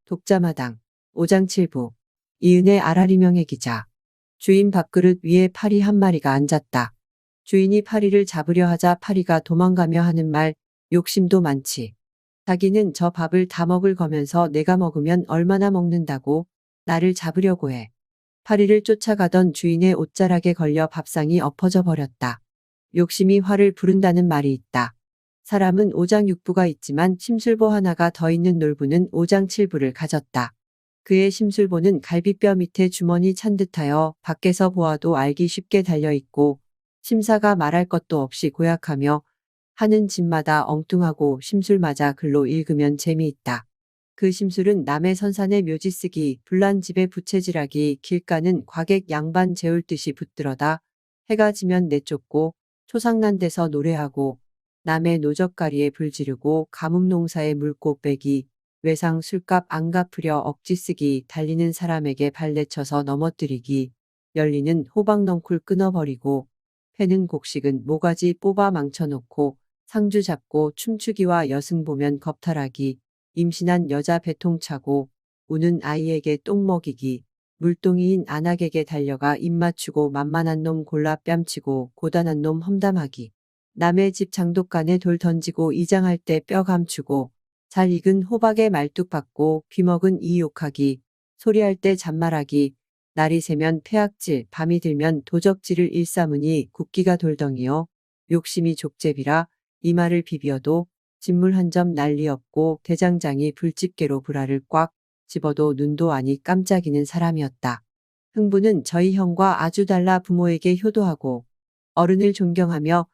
독자마당. 오장칠부. 이은혜 아라리명의 기자. 주인 밥그릇 위에 파리 한 마리가 앉았다. 주인이 파리를 잡으려 하자 파리가 도망가며 하는 말, 욕심도 많지. 자기는 저 밥을 다 먹을 거면서 내가 먹으면 얼마나 먹는다고 나를 잡으려고 해. 파리를 쫓아가던 주인의 옷자락에 걸려 밥상이 엎어져 버렸다. 욕심이 화를 부른다는 말이 있다. 사람은 오장육부가 있지만 심술보 하나가 더 있는 놀부는 오장칠부를 가졌다. 그의 심술보는 갈비뼈 밑에 주머니 찬 듯하여 밖에서 보아도 알기 쉽게 달려있고 심사가 말할 것도 없이 고약하며 하는 짓마다 엉뚱하고 심술 맞아 글로 읽으면 재미있다. 그 심술은 남의 선산에 묘지 쓰기, 불난 집에 부채질하기, 길가는 과객 양반 재울 듯이 붙들어다 해가 지면 내쫓고 초상난 데서 노래하고 남의 노적가리에 불 지르고 가뭄농사에 물고 빼기, 외상 술값 안 갚으려 억지 쓰기, 달리는 사람에게 발 내쳐서 넘어뜨리기, 열리는 호박넝쿨 끊어버리고, 패는 곡식은 모가지 뽑아 망쳐놓고, 상주 잡고 춤추기와 여승 보면 겁탈하기, 임신한 여자 배통 차고, 우는 아이에게 똥 먹이기, 물동이인 안악에게 달려가 입 맞추고 만만한 놈 골라 뺨치고 고단한 놈 험담하기. 남의 집 장독간에 돌 던지고 이장할 때 뼈 감추고, 잘 익은 호박에 말뚝 박고 귀먹은 이 욕하기, 소리할 때 잔말하기, 날이 새면 폐악질, 밤이 들면 도적질을 일삼으니 국기가 돌덩이요. 욕심이 족제비라 이 말을 비비어도 진물 한 점 난리 없고 대장장이 불집게로 불알을 꽉 집어도 눈도 아니 깜짝이는 사람이었다. 흥부는 저희 형과 아주 달라 부모에게 효도하고 어른을 존경하며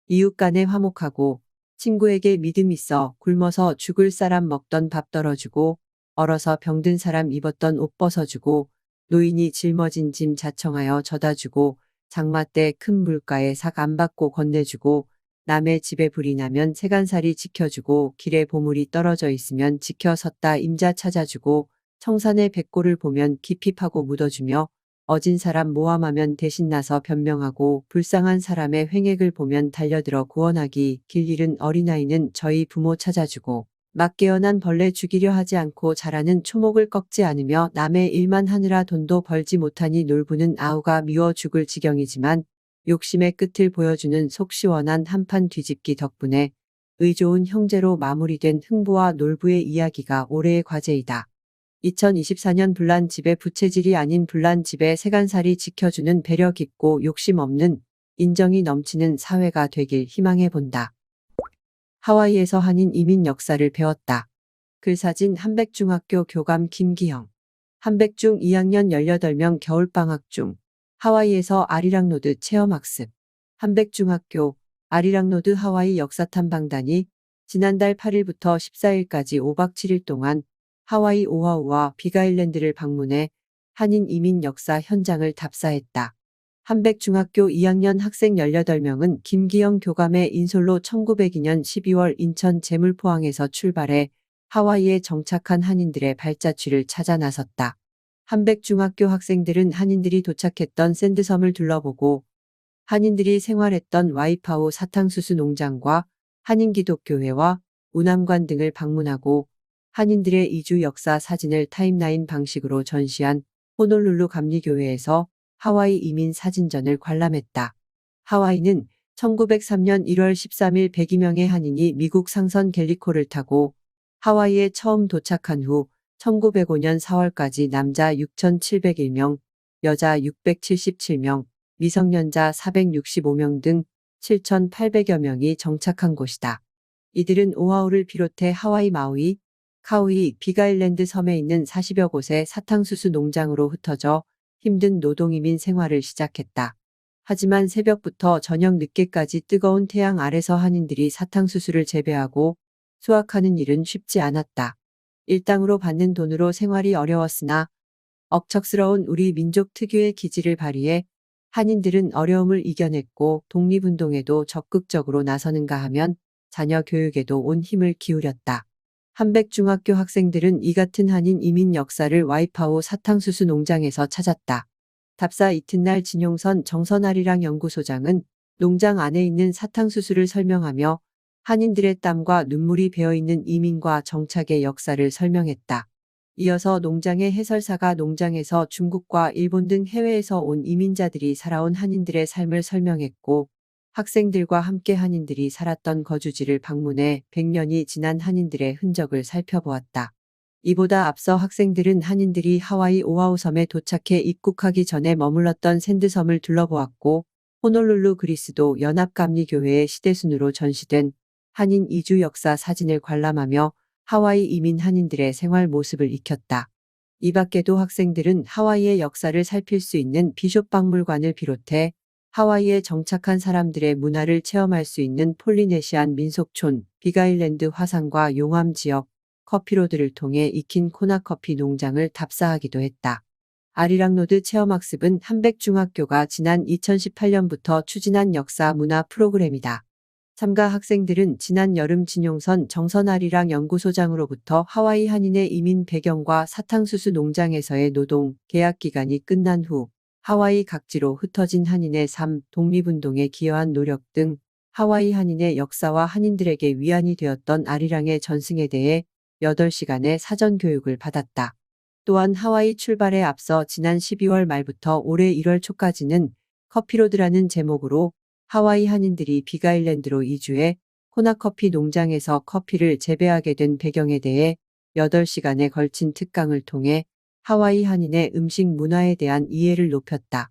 이웃 간에 화목하고 친구에게 믿음 있어 굶어서 죽을 사람 먹던 밥 덜어주고 얼어서 병든 사람 입었던 옷 벗어주고 노인이 짊어진 짐 자청하여 져다주고 장마 때 큰 물가에 삭 안 받고 건네주고 남의 집에 불이 나면 세간살이 지켜주고 길에 보물이 떨어져 있으면 지켜섰다 임자 찾아주고 청산의 백골을 보면 깊이 파고 묻어주며 어진 사람 모함하면 대신 나서 변명하고 불쌍한 사람의 횡액을 보면 달려들어 구원하기 길 잃은 어린아이는 저희 부모 찾아주고 막 깨어난 벌레 죽이려 하지 않고 자라는 초목을 꺾지 않으며 남의 일만 하느라 돈도 벌지 못하니 놀부는 아우가 미워 죽을 지경이지만 욕심의 끝을 보여주는 속 시원한 한판 뒤집기 덕분에 의좋은 형제로 마무리된 흥부와 놀부의 이야기가 올해의 과제이다. 2024년 불난집의 부채질이 아닌 불난집의 세간살이 지켜주는 배려 깊고 욕심 없는 인정이 넘치는 사회가 되길 희망해 본다. 하와이에서 한인 이민 역사를 배웠다. 글사진 한백중학교 교감 김기형. 한백중 2학년 18명 겨울방학 중 하와이에서 아리랑로드 체험학습. 한백중학교 아리랑로드 하와이 역사탐방단이 지난달 8일부터 14일까지 5박 7일 동안 하와이 오아우와 빅아일랜드를 방문해 한인 이민 역사 현장을 답사했다. 한백중학교 2학년 학생 18명은 김기영 교감의 인솔로 1902년 12월 인천 제물포항에서 출발해 하와이에 정착한 한인들의 발자취를 찾아 나섰다. 한백중학교 학생들은 한인들이 도착했던 샌드섬을 둘러보고 한인들이 생활했던 와이파오 사탕수수 농장과 한인기독교회와 운암관 등을 방문하고 한인들의 이주 역사 사진을 타임라인 방식으로 전시한 호놀룰루 감리교회에서 하와이 이민 사진전을 관람했다. 하와이는 1903년 1월 13일 102명의 한인이 미국 상선 갤리코를 타고 하와이에 처음 도착한 후 1905년 4월까지 남자 6,701명, 여자 677명, 미성년자 465명 등 7,800여 명이 정착한 곳이다. 이들은 오아우를 비롯해 하와이 마우이, 카우이, 빅아일랜드 섬에 있는 40여 곳의 사탕수수 농장으로 흩어져 힘든 노동이민 생활을 시작했다. 하지만 새벽부터 저녁 늦게까지 뜨거운 태양 아래서 한인들이 사탕수수를 재배하고 수확하는 일은 쉽지 않았다. 일당으로 받는 돈으로 생활이 어려웠으나 억척스러운 우리 민족 특유의 기질을 발휘해 한인들은 어려움을 이겨냈고 독립운동에도 적극적으로 나서는가 하면 자녀 교육에도 온 힘을 기울였다. 한백중학교 학생들은 이 같은 한인 이민 역사를 와이파오 사탕수수 농장에서 찾았다. 답사 이튿날 진용선 정선아리랑 연구소장은 농장 안에 있는 사탕수수를 설명하며 한인들의 땀과 눈물이 배어있는 이민과 정착의 역사를 설명했다. 이어서 농장의 해설사가 농장에서 중국과 일본 등 해외에서 온 이민자들이 살아온 한인들의 삶을 설명했고 학생들과 함께 한인들이 살았던 거주지를 방문해 100년이 지난 한인들의 흔적을 살펴보았다. 이보다 앞서 학생들은 한인들이 하와이 오아우 섬에 도착해 입국하기 전에 머물렀던 샌드섬을 둘러보았고 호놀룰루 그리스도 연합감리교회의 시대순으로 전시된 한인 이주 역사 사진을 관람하며 하와이 이민 한인들의 생활 모습을 익혔다. 이 밖에도 학생들은 하와이의 역사를 살필 수 있는 비숍 박물관을 비롯해 하와이에 정착한 사람들의 문화를 체험할 수 있는 폴리네시안 민속촌, 빅아일랜드 화산과 용암 지역, 커피로드를 통해 익힌 코나커피 농장을 답사하기도 했다. 아리랑로드 체험학습은 한백중학교가 지난 2018년부터 추진한 역사 문화 프로그램이다. 참가 학생들은 지난 여름 진용선 정선아리랑 연구소장으로부터 하와이 한인의 이민 배경과 사탕수수 농장에서의 노동, 계약 기간이 끝난 후 하와이 각지로 흩어진 한인의 삶, 독립운동에 기여한 노력 등 하와이 한인의 역사와 한인들에게 위안이 되었던 아리랑의 전승에 대해 8시간의 사전 교육을 받았다. 또한 하와이 출발에 앞서 지난 12월 말부터 올해 1월 초까지는 커피로드라는 제목으로 하와이 한인들이 빅아일랜드로 이주해 코나커피 농장에서 커피를 재배하게 된 배경에 대해 8시간에 걸친 특강을 통해 하와이 한인의 음식 문화에 대한 이해를 높였다.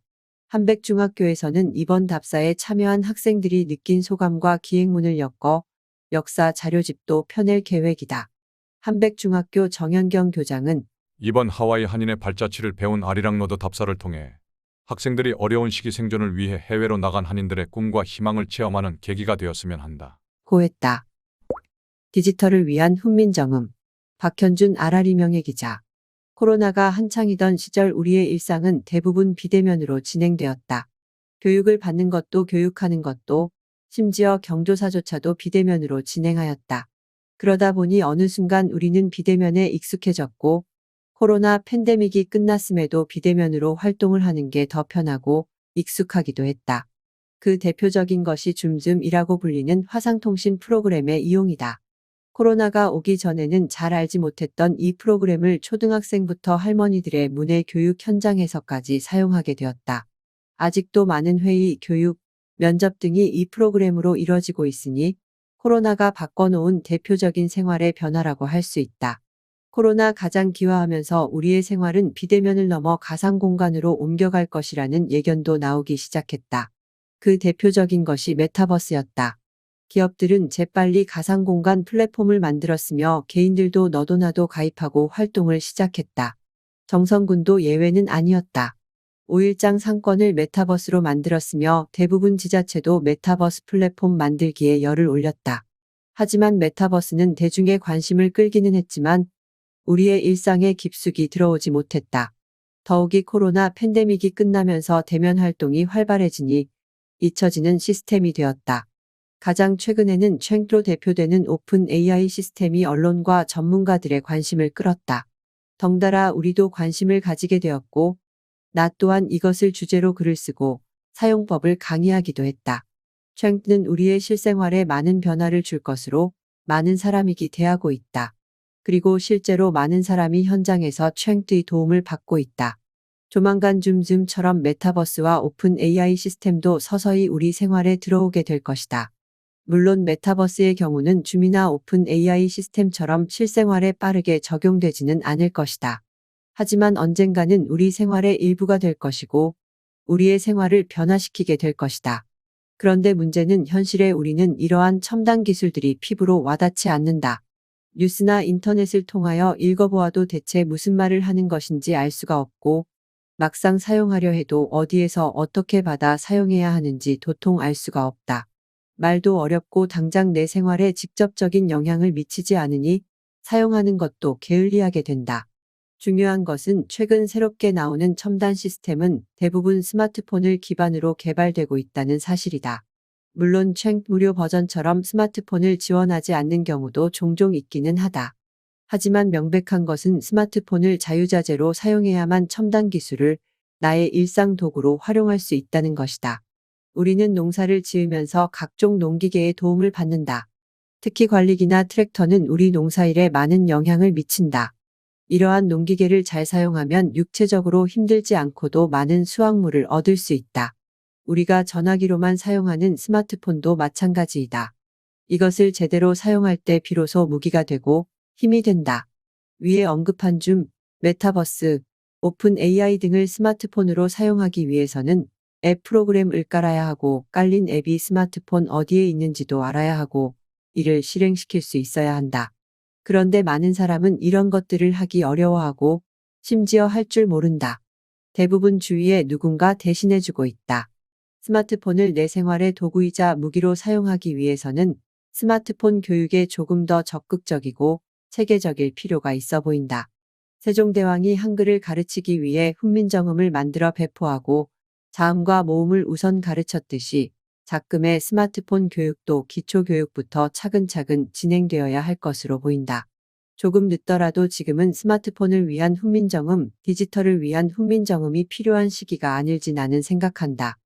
한백중학교에서는 이번 답사에 참여한 학생들이 느낀 소감과 기획문을 엮어 역사 자료집도 펴낼 계획이다. 한백중학교 정현경 교장은 이번 하와이 한인의 발자취를 배운 아리랑로드 답사를 통해 학생들이 어려운 시기 생존을 위해 해외로 나간 한인들의 꿈과 희망을 체험하는 계기가 되었으면 한다. 고했다. 디지털을 위한 훈민정음. 박현준 RR이 명예기자. 코로나가 한창이던 시절 우리의 일상은 대부분 비대면으로 진행되었다. 교육을 받는 것도 교육하는 것도 심지어 경조사조차도 비대면으로 진행하였다. 그러다 보니 어느 순간 우리는 비대면에 익숙해졌고 코로나 팬데믹이 끝났음에도 비대면으로 활동을 하는 게 더 편하고 익숙하기도 했다. 그 대표적인 것이 줌이라고 불리는 화상통신 프로그램의 이용이다. 코로나가 오기 전에는 잘 알지 못했던 이 프로그램을 초등학생부터 할머니들의 문해 교육 현장에서까지 사용하게 되었다. 아직도 많은 회의, 교육, 면접 등이 이 프로그램으로 이뤄지고 있으니 코로나가 바꿔놓은 대표적인 생활의 변화라고 할 수 있다. 코로나 가장 기화하면서 우리의 생활은 비대면을 넘어 가상 공간으로 옮겨갈 것이라는 예견도 나오기 시작했다. 그 대표적인 것이 메타버스였다. 기업들은 재빨리 가상 공간 플랫폼을 만들었으며 개인들도 너도 나도 가입하고 활동을 시작했다. 정선군도 예외는 아니었다. 5일장 상권을 메타버스로 만들었으며 대부분 지자체도 메타버스 플랫폼 만들기에 열을 올렸다. 하지만 메타버스는 대중의 관심을 끌기는 했지만 우리의 일상에 깊숙이 들어오지 못했다. 더욱이 코로나 팬데믹이 끝나면서 대면 활동이 활발해지니 잊혀지는 시스템이 되었다. 가장 최근에는 챈크로 대표되는 오픈 AI 시스템이 언론과 전문가들의 관심을 끌었다. 덩달아 우리도 관심을 가지게 되었고 나 또한 이것을 주제로 글을 쓰고 사용법을 강의하기도 했다. 챈크는 우리의 실생활에 많은 변화를 줄 것으로 많은 사람이 기대하고 있다. 그리고 실제로 많은 사람이 현장에서 챈크의 도움을 받고 있다. 조만간 줌처럼 메타버스와 오픈 AI 시스템도 서서히 우리 생활에 들어오게 될 것이다. 물론 메타버스의 경우는 줌이나 오픈 AI 시스템처럼 실생활에 빠르게 적용되지는 않을 것이다. 하지만 언젠가는 우리 생활의 일부가 될 것이고 우리의 생활을 변화시키게 될 것이다. 그런데 문제는 현실에 우리는 이러한 첨단 기술들이 피부로 와닿지 않는다. 뉴스나 인터넷을 통하여 읽어보아도 대체 무슨 말을 하는 것인지 알 수가 없고 막상 사용하려 해도 어디에서 어떻게 받아 사용해야 하는지 도통 알 수가 없다. 말도 어렵고 당장 내 생활에 직접적인 영향을 미치지 않으니 사용하는 것도 게을리하게 된다. 중요한 것은 최근 새롭게 나오는 첨단 시스템은 대부분 스마트폰을 기반으로 개발되고 있다는 사실이다. 물론 챈크 무료 버전처럼 스마트폰을 지원하지 않는 경우도 종종 있기는 하다. 하지만 명백한 것은 스마트폰을 자유자재로 사용해야만 첨단 기술을 나의 일상 도구로 활용할 수 있다는 것이다. 우리는 농사를 지으면서 각종 농기계의 도움을 받는다. 특히 관리기나 트랙터는 우리 농사일에 많은 영향을 미친다. 이러한 농기계를 잘 사용하면 육체적으로 힘들지 않고도 많은 수확물을 얻을 수 있다. 우리가 전화기로만 사용하는 스마트폰도 마찬가지이다. 이것을 제대로 사용할 때 비로소 무기가 되고 힘이 된다. 위에 언급한 줌, 메타버스, 오픈 AI 등을 스마트폰으로 사용하기 위해서는 앱 프로그램을 깔아야 하고 깔린 앱이 스마트폰 어디에 있는지도 알아야 하고 이를 실행시킬 수 있어야 한다. 그런데 많은 사람은 이런 것들을 하기 어려워하고 심지어 할 줄 모른다. 대부분 주위에 누군가 대신해주고 있다. 스마트폰을 내 생활의 도구이자 무기로 사용하기 위해서는 스마트폰 교육에 조금 더 적극적이고 체계적일 필요가 있어 보인다. 세종대왕이 한글을 가르치기 위해 훈민정음을 만들어 배포하고 자음과 모음을 우선 가르쳤듯이 작금의 스마트폰 교육도 기초교육부터 차근차근 진행되어야 할 것으로 보인다. 조금 늦더라도 지금은 스마트폰을 위한 훈민정음, 디지털을 위한 훈민정음이 필요한 시기가 아닐지 나는 생각한다.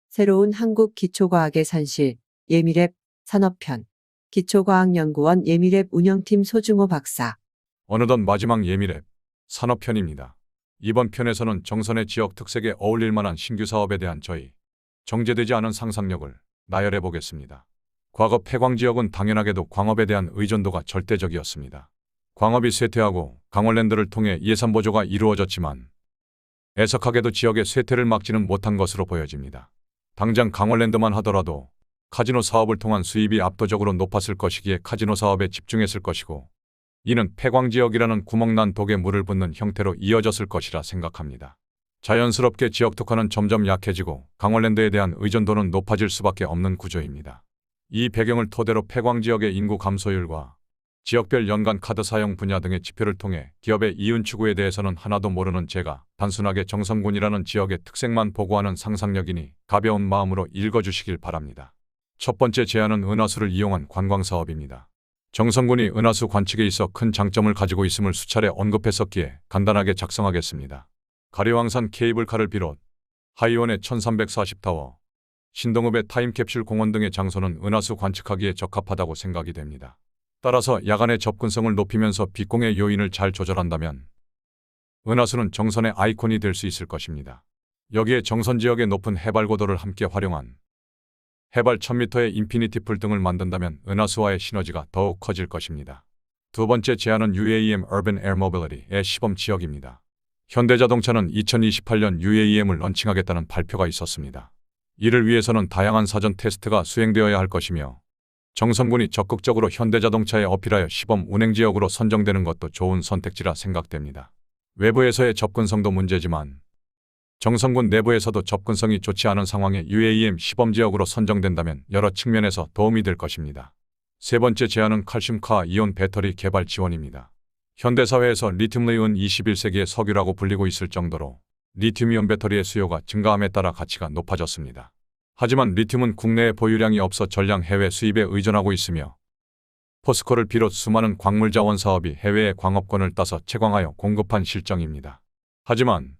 새로운 한국 기초과학의 산실, 예미랩, 산업편. 기초과학연구원 예미랩 운영팀 소중호 박사. 어느덧 마지막 예미랩 산업편입니다. 이번 편에서는 정선의 지역 특색에 어울릴 만한 신규 사업에 대한 저희 정제되지 않은 상상력을 나열해 보겠습니다. 과거 폐광 지역은 당연하게도 광업에 대한 의존도가 절대적이었습니다. 광업이 쇠퇴하고 강원랜드를 통해 예산 보조가 이루어졌지만 애석하게도 지역의 쇠퇴를 막지는 못한 것으로 보여집니다. 당장 강원랜드만 하더라도 카지노 사업을 통한 수입이 압도적으로 높았을 것이기에 카지노 사업에 집중했을 것이고 이는 폐광지역이라는 구멍난 독에 물을 붓는 형태로 이어졌을 것이라 생각합니다. 자연스럽게 지역 특화는 점점 약해지고 강원랜드에 대한 의존도는 높아질 수밖에 없는 구조입니다. 이 배경을 토대로 폐광지역의 인구 감소율과 지역별 연간 카드 사용 분야 등의 지표를 통해 기업의 이윤 추구에 대해서는 하나도 모르는 제가 단순하게 정선군이라는 지역의 특색만 보고하는 상상력이니 가벼운 마음으로 읽어주시길 바랍니다. 첫 번째 제안은 은하수를 이용한 관광사업입니다. 정선군이 은하수 관측에 있어 큰 장점을 가지고 있음을 수차례 언급했었기에 간단하게 작성하겠습니다. 가리왕산 케이블카를 비롯 하이원의 1340타워, 신동읍의 타임캡슐 공원 등의 장소는 은하수 관측하기에 적합하다고 생각이 됩니다. 따라서 야간의 접근성을 높이면서 빛공의 요인을 잘 조절한다면 은하수는 정선의 아이콘이 될 수 있을 것입니다. 여기에 정선 지역의 높은 해발 고도를 함께 활용한 해발 1000m의 인피니티 풀 등을 만든다면 은하수와의 시너지가 더욱 커질 것입니다. 두 번째 제안은 UAM Urban Air Mobility의 시범 지역입니다. 현대자동차는 2028년 UAM을 런칭하겠다는 발표가 있었습니다. 이를 위해서는 다양한 사전 테스트가 수행되어야 할 것이며 정선군이 적극적으로 현대자동차에 어필하여 시범 운행지역으로 선정되는 것도 좋은 선택지라 생각됩니다. 외부에서의 접근성도 문제지만 정선군 내부에서도 접근성이 좋지 않은 상황에 UAM 시범지역으로 선정된다면 여러 측면에서 도움이 될 것입니다. 세 번째 제안은 칼슘카 이온 배터리 개발 지원입니다. 현대사회에서 리튬이온 21세기의 석유라고 불리고 있을 정도로 리튬이온 배터리의 수요가 증가함에 따라 가치가 높아졌습니다. 하지만 리튬은 국내에 보유량이 없어 전량 해외 수입에 의존하고 있으며 포스코를 비롯 수많은 광물 자원 사업이 해외의 광업권을 따서 채광하여 공급한 실정입니다. 하지만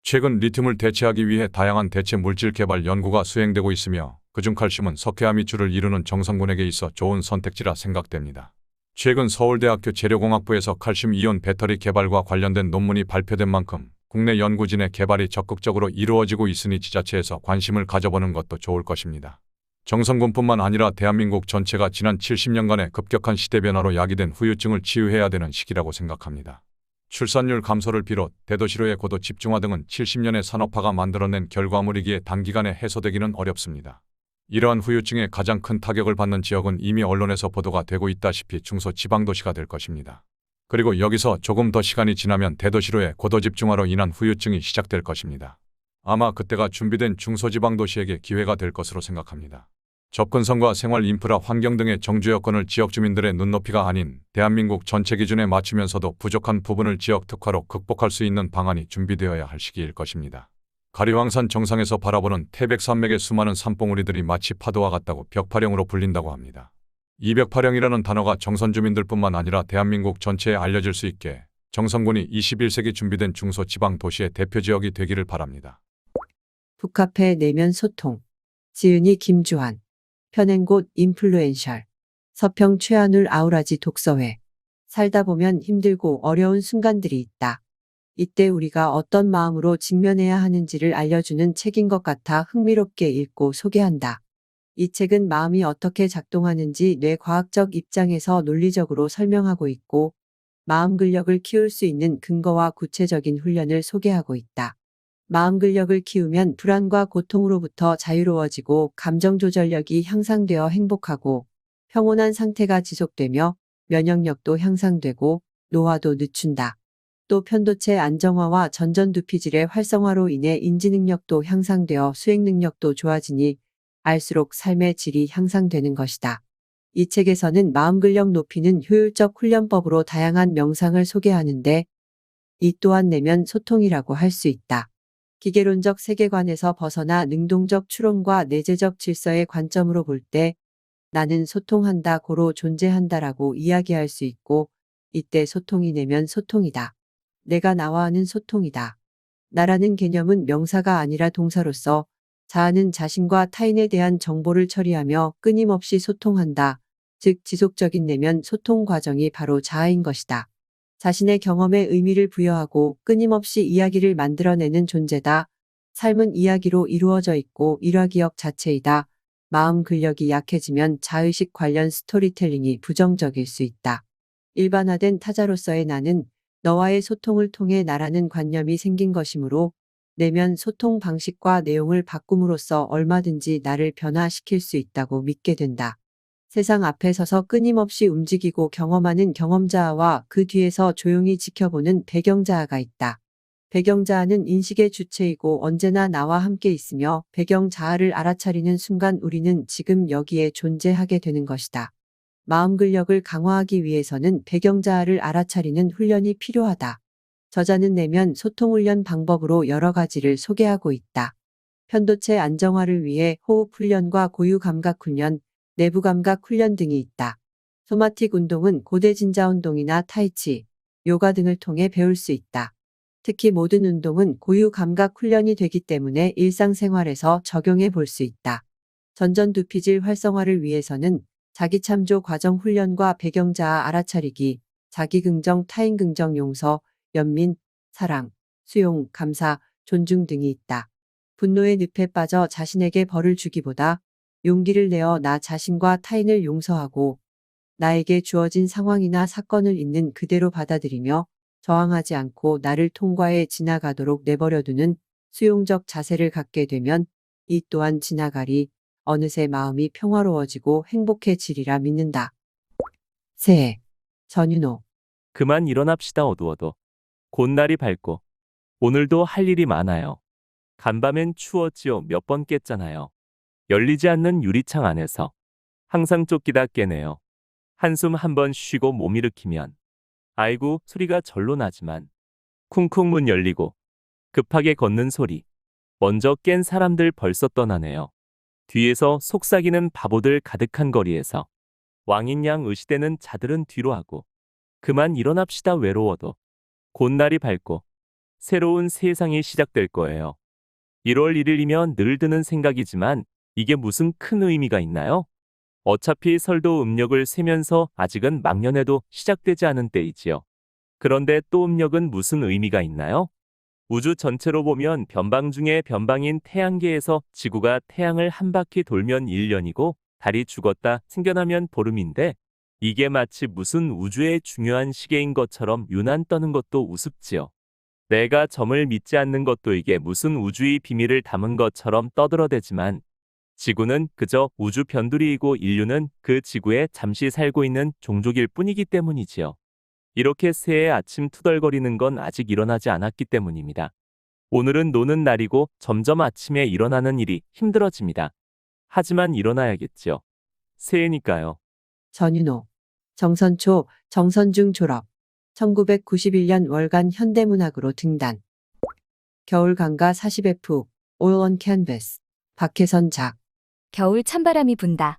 최근 리튬을 대체하기 위해 다양한 대체 물질 개발 연구가 수행되고 있으며 그중 칼슘은 석회암이 주를 이루는 정선군에게 있어 좋은 선택지라 생각됩니다. 최근 서울대학교 재료공학부에서 칼슘 이온 배터리 개발과 관련된 논문이 발표된 만큼 국내 연구진의 개발이 적극적으로 이루어지고 있으니 지자체에서 관심을 가져보는 것도 좋을 것입니다. 정선군뿐만 아니라 대한민국 전체가 지난 70년간의 급격한 시대 변화로 야기된 후유증을 치유해야 되는 시기라고 생각합니다. 출산율 감소를 비롯 대도시로의 고도 집중화 등은 70년의 산업화가 만들어낸 결과물이기에 단기간에 해소되기는 어렵습니다. 이러한 후유증에 가장 큰 타격을 받는 지역은 이미 언론에서 보도가 되고 있다시피 중소지방도시가 될 것입니다. 그리고 여기서 조금 더 시간이 지나면 대도시로의 고도 집중화로 인한 후유증이 시작될 것입니다. 아마 그때가 준비된 중소지방도시에게 기회가 될 것으로 생각합니다. 접근성과 생활 인프라 환경 등의 정주 여건을 지역 주민들의 눈높이가 아닌 대한민국 전체 기준에 맞추면서도 부족한 부분을 지역 특화로 극복할 수 있는 방안이 준비되어야 할 시기일 것입니다. 가리왕산 정상에서 바라보는 태백산맥의 수많은 산봉우리들이 마치 파도와 같다고 벽파령으로 불린다고 합니다. 이 벽파령이라는 단어가 정선 주민들뿐만 아니라 대한민국 전체에 알려질 수 있게 정선군이 21세기 준비된 중소지방 도시의 대표지역이 되기를 바랍니다. 북카페 내면 소통. 지은이 김주환. 펴낸 곳 인플루엔셜. 서평 최한울 아우라지 독서회. 살다 보면 힘들고 어려운 순간들이 있다. 이때 우리가 어떤 마음으로 직면해야 하는지를 알려주는 책인 것 같아 흥미롭게 읽고 소개한다. 이 책은 마음이 어떻게 작동하는지 뇌과학적 입장에서 논리적으로 설명하고 있고 마음 근력을 키울 수 있는 근거와 구체적인 훈련을 소개하고 있다. 마음 근력을 키우면 불안과 고통으로부터 자유로워지고 감정 조절력이 향상되어 행복하고 평온한 상태가 지속되며 면역력도 향상되고 노화도 늦춘다. 또 편도체 안정화와 전전두피질의 활성화로 인해 인지 능력도 향상되어 수행 능력도 좋아지니 알수록 삶의 질이 향상되는 것이다. 이 책에서는 마음 근력 높이는 효율적 훈련법으로 다양한 명상을 소개하는데 이 또한 내면 소통이라고 할 수 있다. 기계론적 세계관에서 벗어나 능동적 추론과 내재적 질서의 관점으로 볼 때 나는 소통한다 고로 존재한다라고 이야기할 수 있고 이때 소통이 내면 소통이다. 내가 나와 하는 소통이다. 나라는 개념은 명사가 아니라 동사로서 자아는 자신과 타인에 대한 정보를 처리하며 끊임없이 소통한다. 즉 지속적인 내면 소통 과정이 바로 자아인 것이다. 자신의 경험에 의미를 부여하고 끊임없이 이야기를 만들어내는 존재다. 삶은 이야기로 이루어져 있고 일화기억 자체이다. 마음 근력이 약해지면 자의식 관련 스토리텔링이 부정적일 수 있다. 일반화된 타자로서의 나는 너와의 소통을 통해 나라는 관념이 생긴 것이므로 내면 소통 방식과 내용을 바꿈으로써 얼마든지 나를 변화시킬 수 있다고 믿게 된다. 세상 앞에 서서 끊임없이 움직이고 경험하는 경험자아와 그 뒤에서 조용히 지켜보는 배경자아가 있다. 배경자아는 인식의 주체이고 언제나 나와 함께 있으며 배경자아를 알아차리는 순간 우리는 지금 여기에 존재하게 되는 것이다. 마음 근력을 강화하기 위해서는 배경자아를 알아차리는 훈련이 필요하다. 저자는 내면 소통 훈련 방법으로 여러 가지를 소개하고 있다. 편도체 안정화를 위해 호흡 훈련과 고유 감각 훈련, 내부 감각 훈련 등이 있다. 소마틱 운동은 고대 진자 운동이나 타이치, 요가 등을 통해 배울 수 있다. 특히 모든 운동은 고유 감각 훈련이 되기 때문에 일상생활에서 적용해 볼 수 있다. 전전두피질 활성화를 위해서는 자기참조 과정 훈련과 배경자아 알아차리기, 자기긍정, 타인긍정, 용서, 연민, 사랑, 수용, 감사, 존중 등이 있다. 분노의 늪에 빠져 자신에게 벌을 주기보다 용기를 내어 나 자신과 타인을 용서하고 나에게 주어진 상황이나 사건을 있는 그대로 받아들이며 저항하지 않고 나를 통과해 지나가도록 내버려두는 수용적 자세를 갖게 되면 이 또한 지나가리 어느새 마음이 평화로워지고 행복해지리라 믿는다. 새해 전윤호. 그만 일어납시다. 어두워도 곧 날이 밝고 오늘도 할 일이 많아요. 간밤엔 추웠지요. 몇 번 깼잖아요. 열리지 않는 유리창 안에서 항상 쫓기다 깨네요. 한숨 한번 쉬고 몸 일으키면 아이고 소리가 절로 나지만 쿵쿵 문 열리고 급하게 걷는 소리. 먼저 깬 사람들 벌써 떠나네요. 뒤에서 속삭이는 바보들 가득한 거리에서 왕인 양 의시되는 자들은 뒤로 하고 그만 일어납시다. 외로워도 곧 날이 밝고 새로운 세상이 시작될 거예요. 1월 1일이면 늘 드는 생각이지만 이게 무슨 큰 의미가 있나요? 어차피 설도 음력을 세면서 아직은 망년에도 시작되지 않은 때이지요. 그런데 또 음력은 무슨 의미가 있나요? 우주 전체로 보면 변방 중에 변방인 태양계에서 지구가 태양을 한 바퀴 돌면 1년이고 달이 죽었다 생겨나면 보름인데 이게 마치 무슨 우주의 중요한 시계인 것처럼 유난 떠는 것도 우습지요. 내가 점을 믿지 않는 것도 이게 무슨 우주의 비밀을 담은 것처럼 떠들어대지만 지구는 그저 우주 변두리이고 인류는 그 지구에 잠시 살고 있는 종족일 뿐이기 때문이지요. 이렇게 새해 아침 투덜거리는 건 아직 일어나지 않았기 때문입니다. 오늘은 노는 날이고 점점 아침에 일어나는 일이 힘들어집니다. 하지만 일어나야겠죠. 새해니까요. 전윤호. 정선초, 정선중 졸업. 1991년 월간 현대문학으로 등단. 겨울 강가 40F, Oil on Canvas. 박혜선 작. 겨울 찬바람이 분다.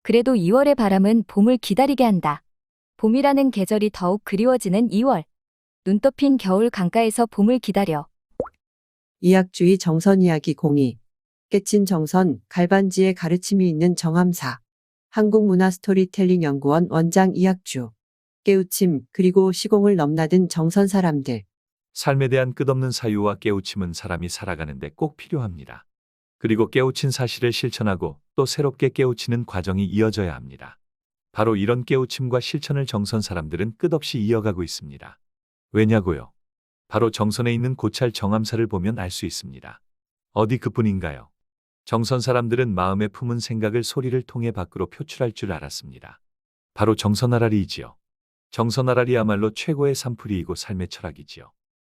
그래도 2월의 바람은 봄을 기다리게 한다. 봄이라는 계절이 더욱 그리워지는 2월. 눈 덮인 겨울 강가에서 봄을 기다려. 이학주의 정선 이야기 02. 깨친 정선, 갈반지의 가르침이 있는 정함사. 한국문화 스토리텔링 연구원 원장 이학주. 깨우침, 그리고 시공을 넘나든 정선 사람들. 삶에 대한 끝없는 사유와 깨우침은 사람이 살아가는데 꼭 필요합니다. 그리고 깨우친 사실을 실천하고 또 새롭게 깨우치는 과정이 이어져야 합니다. 바로 이런 깨우침과 실천을 정선 사람들은 끝없이 이어가고 있습니다. 왜냐고요? 바로 정선에 있는 고찰 정함사를 보면 알 수 있습니다. 어디 그뿐인가요? 정선 사람들은 마음에 품은 생각을 소리를 통해 밖으로 표출할 줄 알았습니다. 바로 정선아라리이지요. 정선아라리야말로 최고의 산풀이이고 삶의 철학이지요.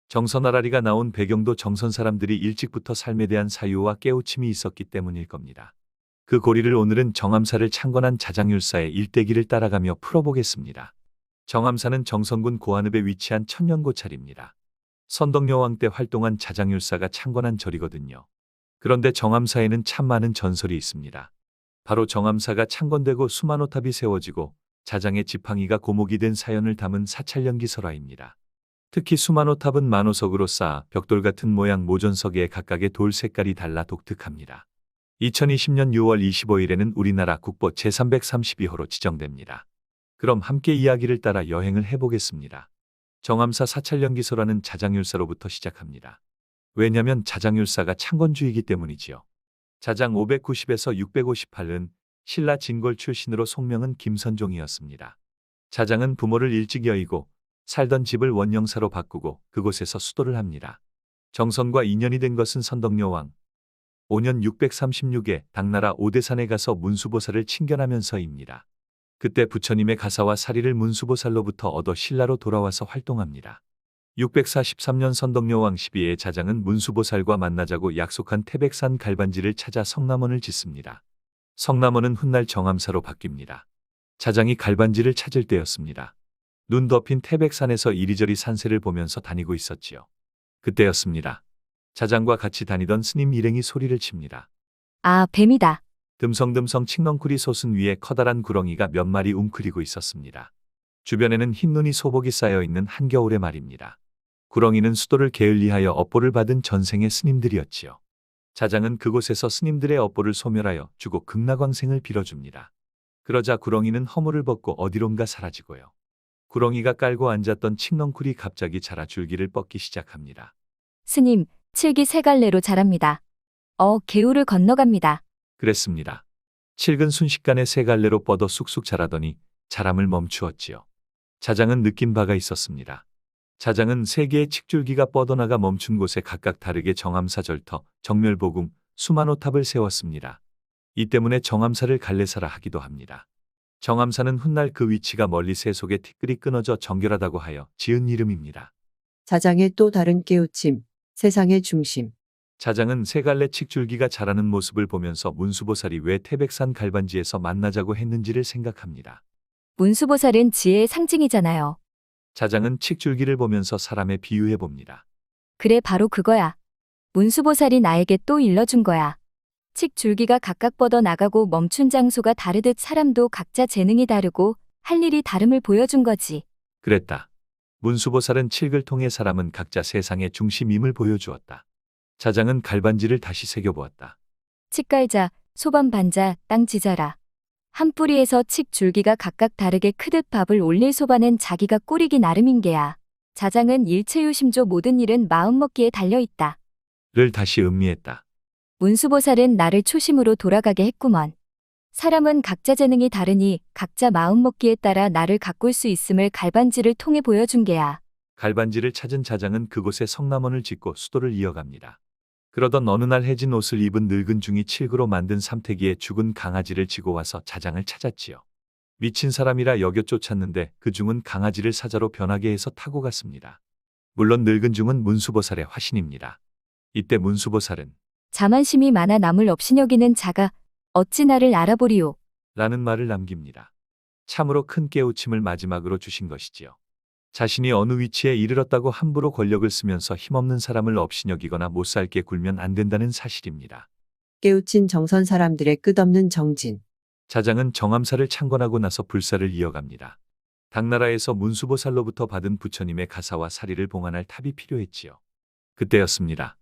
정선아라리가 나온 배경도 정선 사람들이 일찍부터 삶에 대한 사유와 깨우침이 있었기 때문일 겁니다. 그 고리를 오늘은 정함사를 창건한 자장율사의 일대기를 따라가며 풀어보겠습니다. 정함사는 정선군 고한읍에 위치한 천년고찰입니다. 선덕여왕 때 활동한 자장율사가 창건한 절이거든요. 그런데 정함사에는 참 많은 전설이 있습니다. 바로 정함사가 창건되고 수만호탑이 세워지고 자장의 지팡이가 고목이 된 사연을 담은 사찰연기설화입니다. 특히 수만호탑은 만호석으로 쌓아 벽돌 같은 모양 모전석에 각각의 돌 색깔이 달라 독특합니다. 2020년 6월 25일에는 우리나라 국보 제332호로 지정됩니다. 그럼 함께 이야기를 따라 여행을 해보겠습니다. 정암사 사찰연기소라는 자장율사로부터 시작합니다. 왜냐면 자장율사가 창건주이기 때문이지요. 자장 590에서 658은 신라 진골 출신으로 속명은 김선종이었습니다. 자장은 부모를 일찍 여의고 살던 집을 원영사로 바꾸고 그곳에서 수도를 합니다. 정선과 인연이 된 것은 선덕여왕 5년 636에 당나라 오대산에 가서 문수보살을 친견하면서입니다. 그때 부처님의 가사와 사리를 문수보살로부터 얻어 신라로 돌아와서 활동합니다. 643년 선덕여왕 12에 자장은 문수보살과 만나자고 약속한 태백산 갈반지를 찾아 성남원을 짓습니다. 성남원은 훗날 정암사로 바뀝니다. 자장이 갈반지를 찾을 때였습니다. 눈 덮인 태백산에서 이리저리 산세를 보면서 다니고 있었지요. 그때였습니다. 자장과 같이 다니던 스님 일행이 소리를 칩니다. 아, 뱀이다. 듬성듬성 칡넝쿨이 솟은 위에 커다란 구렁이가 몇 마리 웅크리고 있었습니다. 주변에는 흰눈이 소복이 쌓여 있는 한겨울의 말입니다. 구렁이는 수도를 게을리하여 업보를 받은 전생의 스님들이었지요. 자장은 그곳에서 스님들의 업보를 소멸하여 주고 극락왕생을 빌어줍니다. 그러자 구렁이는 허물을 벗고 어디론가 사라지고요. 구렁이가 깔고 앉았던 칡넝쿨이 갑자기 자라 줄기를 뻗기 시작합니다. 스님, 칠기 세 갈래로 자랍니다. 개울을 건너갑니다. 그랬습니다. 칠근 순식간에 세 갈래로 뻗어 쑥쑥 자라더니 자람을 멈추었지요. 자장은 느낀 바가 있었습니다. 자장은 세 개의 칡줄기가 뻗어나가 멈춘 곳에 각각 다르게 정암사 절터, 정멸보궁, 수만호탑을 세웠습니다. 이 때문에 정암사를 갈래사라 하기도 합니다. 정암사는 훗날 그 위치가 멀리 새 속에 티끌이 끊어져 정결하다고 하여 지은 이름입니다. 자장의 또 다른 깨우침, 세상의 중심. 자장은 세 갈래 칡줄기가 자라는 모습을 보면서 문수보살이 왜 태백산 갈반지에서 만나자고 했는지를 생각합니다. 문수보살은 지혜의 상징이잖아요. 자장은 칡줄기를 보면서 사람에 비유해 봅니다. 그래, 바로 그거야. 문수보살이 나에게 또 일러준 거야. 칡 줄기가 각각 뻗어 나가고 멈춘 장소가 다르듯 사람도 각자 재능이 다르고 할 일이 다름을 보여준 거지. 그랬다. 문수보살은 칡을 통해 사람은 각자 세상의 중심임을 보여주었다. 자장은 갈반지를 다시 새겨보았다. 칡갈자, 소반반자, 땅 지자라. 한 뿌리에서 칡 줄기가 각각 다르게 크듯 밥을 올릴 소반은 자기가 꾸리기 나름인 게야. 자장은 일체유심조 모든 일은 마음먹기에 달려있다. 를 다시 음미했다. 문수보살은 나를 초심으로 돌아가게 했구먼. 사람은 각자 재능이 다르니 각자 마음먹기에 따라 나를 가꿀 수 있음을 갈반지를 통해 보여준 게야. 갈반지를 찾은 자장은 그곳에 성남원을 짓고 수도를 이어갑니다. 그러던 어느 날 해진 옷을 입은 늙은 중이 칠구로 만든 삼태기에 죽은 강아지를 지고 와서 자장을 찾았지요. 미친 사람이라 여겨 쫓았는데 그 중은 강아지를 사자로 변하게 해서 타고 갔습니다. 물론 늙은 중은 문수보살의 화신입니다. 이때 문수보살은 자만심이 많아 남을 없이 여기는 자가 어찌 나를 알아보리오. 라는 말을 남깁니다. 참으로 큰 깨우침을 마지막으로 주신 것이지요. 자신이 어느 위치에 이르렀다고 함부로 권력을 쓰면서 힘없는 사람을 업신여기거나 못살게 굴면 안 된다는 사실입니다. 깨우친 정선 사람들의 끝없는 정진. 자장은 정암사를 창건하고 나서 불사를 이어갑니다. 당나라에서 문수보살로부터 받은 부처님의 가사와 사리를 봉안할 탑이 필요했지요. 그때였습니다.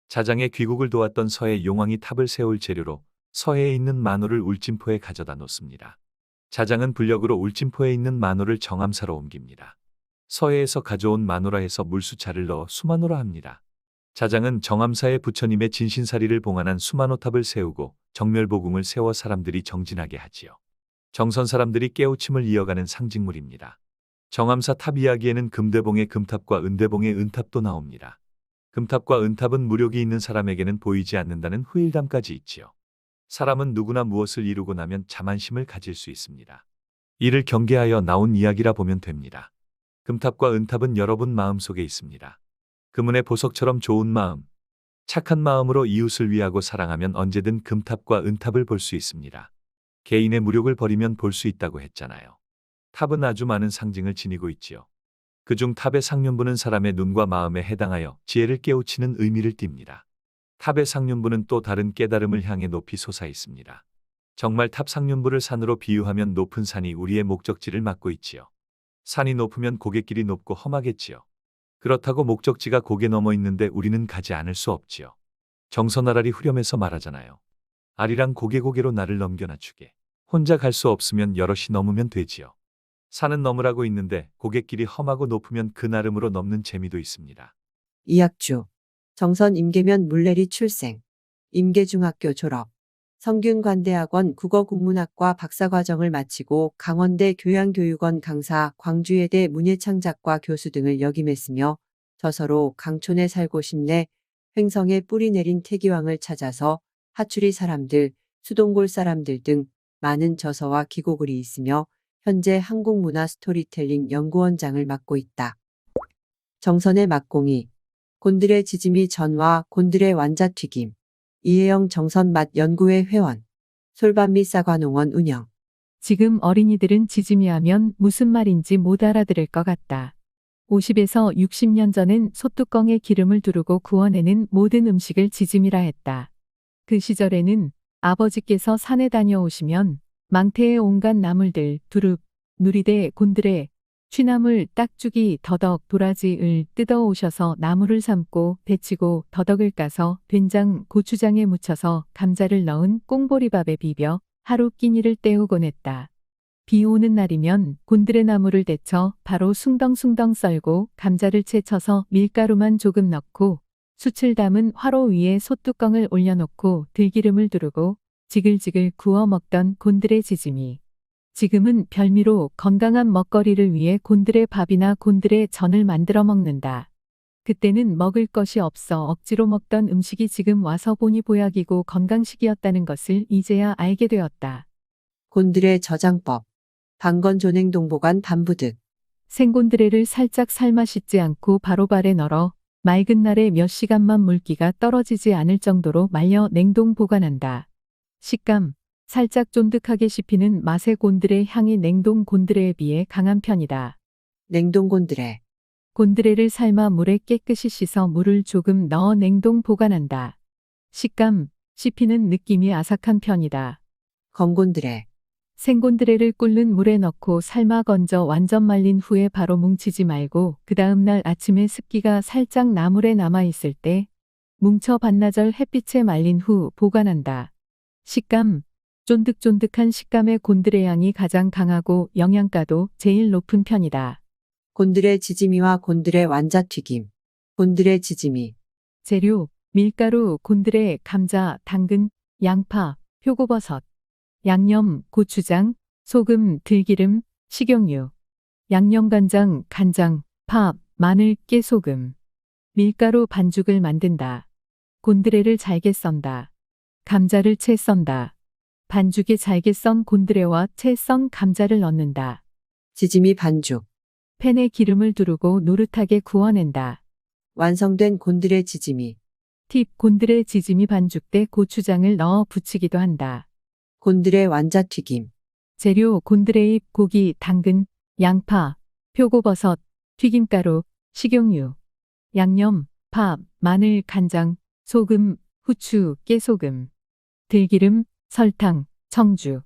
자장의 귀국을 도왔던 서해 용왕이 탑을 세울 재료로 서해에 있는 만호를 울진포에 가져다 놓습니다. 자장은 불력으로 울진포에 있는 만호를 정암사로 옮깁니다. 서해에서 가져온 마노라 해서 물수차를 넣어 수마노라 합니다. 자장은 정암사에 부처님의 진신사리를 봉안한 수마노탑을 세우고 정멸보궁을 세워 사람들이 정진하게 하지요. 정선 사람들이 깨우침을 이어가는 상징물입니다. 정암사 탑 이야기에는 금대봉의 금탑과 은대봉의 은탑도 나옵니다. 금탑과 은탑은 무력이 있는 사람에게는 보이지 않는다는 후일담까지 있지요. 사람은 누구나 무엇을 이루고 나면 자만심을 가질 수 있습니다. 이를 경계하여 나온 이야기라 보면 됩니다. 금탑과 은탑은 여러분 마음속에 있습니다. 금은의 보석처럼 좋은 마음, 착한 마음으로 이웃을 위하고 사랑하면 언제든 금탑과 은탑을 볼 수 있습니다. 개인의 무력을 버리면 볼 수 있다고 했잖아요. 탑은 아주 많은 상징을 지니고 있지요. 그중 탑의 상륜부는 사람의 눈과 마음에 해당하여 지혜를 깨우치는 의미를 띱니다. 탑의 상륜부는 또 다른 깨달음을 향해 높이 솟아 있습니다. 정말 탑 상륜부를 산으로 비유하면 높은 산이 우리의 목적지를 막고 있지요. 산이 높으면 고갯길이 높고 험하겠지요. 그렇다고 목적지가 고개 넘어 있는데 우리는 가지 않을 수 없지요. 정선아랄이 후렴해서 말하잖아요. 아리랑 고개고개로 나를 넘겨놔주게. 혼자 갈 수 없으면 여럿이 넘으면 되지요. 산은 넘으라고 있는데 고갯길이 험하고 높으면 그 나름으로 넘는 재미도 있습니다. 이학주. 정선 임계면 물내리 출생. 임계중학교 졸업. 성균관대학원 국어국문학과 박사과정을 마치고 강원대 교양교육원 강사, 광주예대 문예창작과 교수 등을 역임했으며 저서로 강촌에 살고 싶네, 횡성에 뿌리 내린 태기왕을 찾아서 하추리 사람들, 수동골 사람들 등 많은 저서와 기고글이 있으며 현재 한국문화 스토리텔링 연구원장을 맡고 있다. 정선의 맛공이. 곤드레 지짐이 전와 곤드레 완자튀김. 이혜영 정선맛 연구회 회원. 솔반미 사과농원 운영. 지금 어린이들은 지짐이 하면 무슨 말인지 못 알아들을 것 같다. 50에서 60년 전엔 솥뚜껑에 기름을 두르고 구워내는 모든 음식을 지짐이라 했다. 그 시절에는 아버지께서 산에 다녀오시면 망태의 온갖 나물들, 두릅, 누리대, 곤드레, 취나물, 딱죽이, 더덕, 도라지을 뜯어 오셔서 나물을 삶고 데치고 더덕을 까서 된장, 고추장에 묻혀서 감자를 넣은 꽁보리밥에 비벼 하루 끼니를 때우곤 했다. 비 오는 날이면 곤드레 나물을 데쳐 바로 숭덩숭덩 썰고 감자를 채 쳐서 밀가루만 조금 넣고 숯을 담은 화로 위에 솥뚜껑을 올려놓고 들기름을 두르고 지글지글 구워 먹던 곤드레 지짐이. 지금은 별미로 건강한 먹거리를 위해 곤드레 밥이나 곤드레 전을 만들어 먹는다. 그때는 먹을 것이 없어 억지로 먹던 음식이 지금 와서 보니 보약이고 건강식이었다는 것을 이제야 알게 되었다. 곤드레 저장법. 방건조냉동보관 반부득. 생곤드레를 살짝 삶아 씻지 않고 바로 발에 널어 맑은 날에 몇 시간만 물기가 떨어지지 않을 정도로 말려 냉동 보관한다. 식감. 살짝 쫀득하게 씹히는 맛의 곤드레 향이 냉동 곤드레에 비해 강한 편이다. 냉동 곤드레. 곤드레를 삶아 물에 깨끗이 씻어 물을 조금 넣어 냉동 보관한다. 식감. 씹히는 느낌이 아삭한 편이다. 건곤드레. 생곤드레를 끓는 물에 넣고 삶아 건져 완전 말린 후에 바로 뭉치지 말고 그 다음날 아침에 습기가 살짝 나물에 남아있을 때 뭉쳐 반나절 햇빛에 말린 후 보관한다. 식감. 쫀득쫀득한 식감의 곤드레 향이 가장 강하고 영양가도 제일 높은 편이다. 곤드레 지짐이와 곤드레 완자튀김. 곤드레 지짐이. 재료. 밀가루, 곤드레, 감자, 당근, 양파, 표고버섯. 양념, 고추장, 소금, 들기름, 식용유. 양념간장, 간장, 파, 마늘, 깨소금. 밀가루 반죽을 만든다. 곤드레를 잘게 썬다. 감자를 채 썬다. 반죽에 잘게 썬 곤드레와 채 썬 감자를 넣는다. 지짐이 반죽. 팬에 기름을 두르고 노릇하게 구워낸다. 완성된 곤드레 지짐이. 팁. 곤드레 지짐이 반죽돼 고추장을 넣어 부치기도 한다. 곤드레 완자튀김. 재료. 곤드레잎, 고기, 당근, 양파, 표고버섯, 튀김가루, 식용유. 양념. 파, 마늘, 간장, 소금, 후추, 깨소금. 들기름, 설탕, 청주.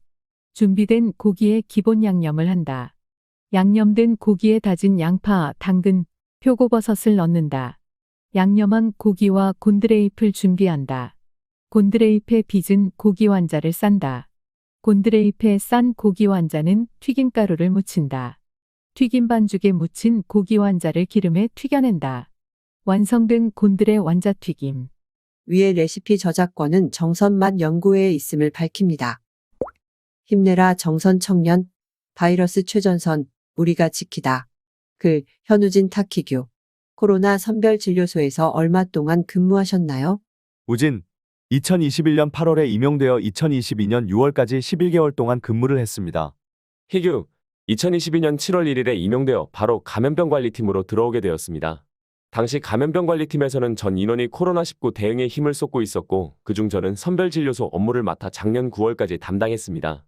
준비된 고기에 기본 양념을 한다. 양념된 고기에 다진 양파, 당근, 표고버섯을 넣는다. 양념한 고기와 곤드레잎을 준비한다. 곤드레잎에 빚은 고기 완자를 싼다. 곤드레잎에 싼 고기 완자는 튀김가루를 묻힌다. 튀김 반죽에 묻힌 고기 완자를 기름에 튀겨낸다. 완성된 곤드레 완자튀김. 위의 레시피 저작권은 정선맛 연구회에 있음을 밝힙니다. 힘내라 정선 청년. 바이러스 최전선. 우리가 지키다. 글 현우진 타키교. 코로나 선별진료소에서 얼마 동안 근무하셨나요? 우진, 2021년 8월에 임용되어 2022년 6월까지 11개월 동안 근무를 했습니다. 희규, 2022년 7월 1일에 임용되어 바로 감염병관리팀으로 들어오게 되었습니다. 당시 감염병관리팀에서는 전 인원이 코로나19 대응에 힘을 쏟고 있었고 그중 저는 선별진료소 업무를 맡아 작년 9월까지 담당했습니다.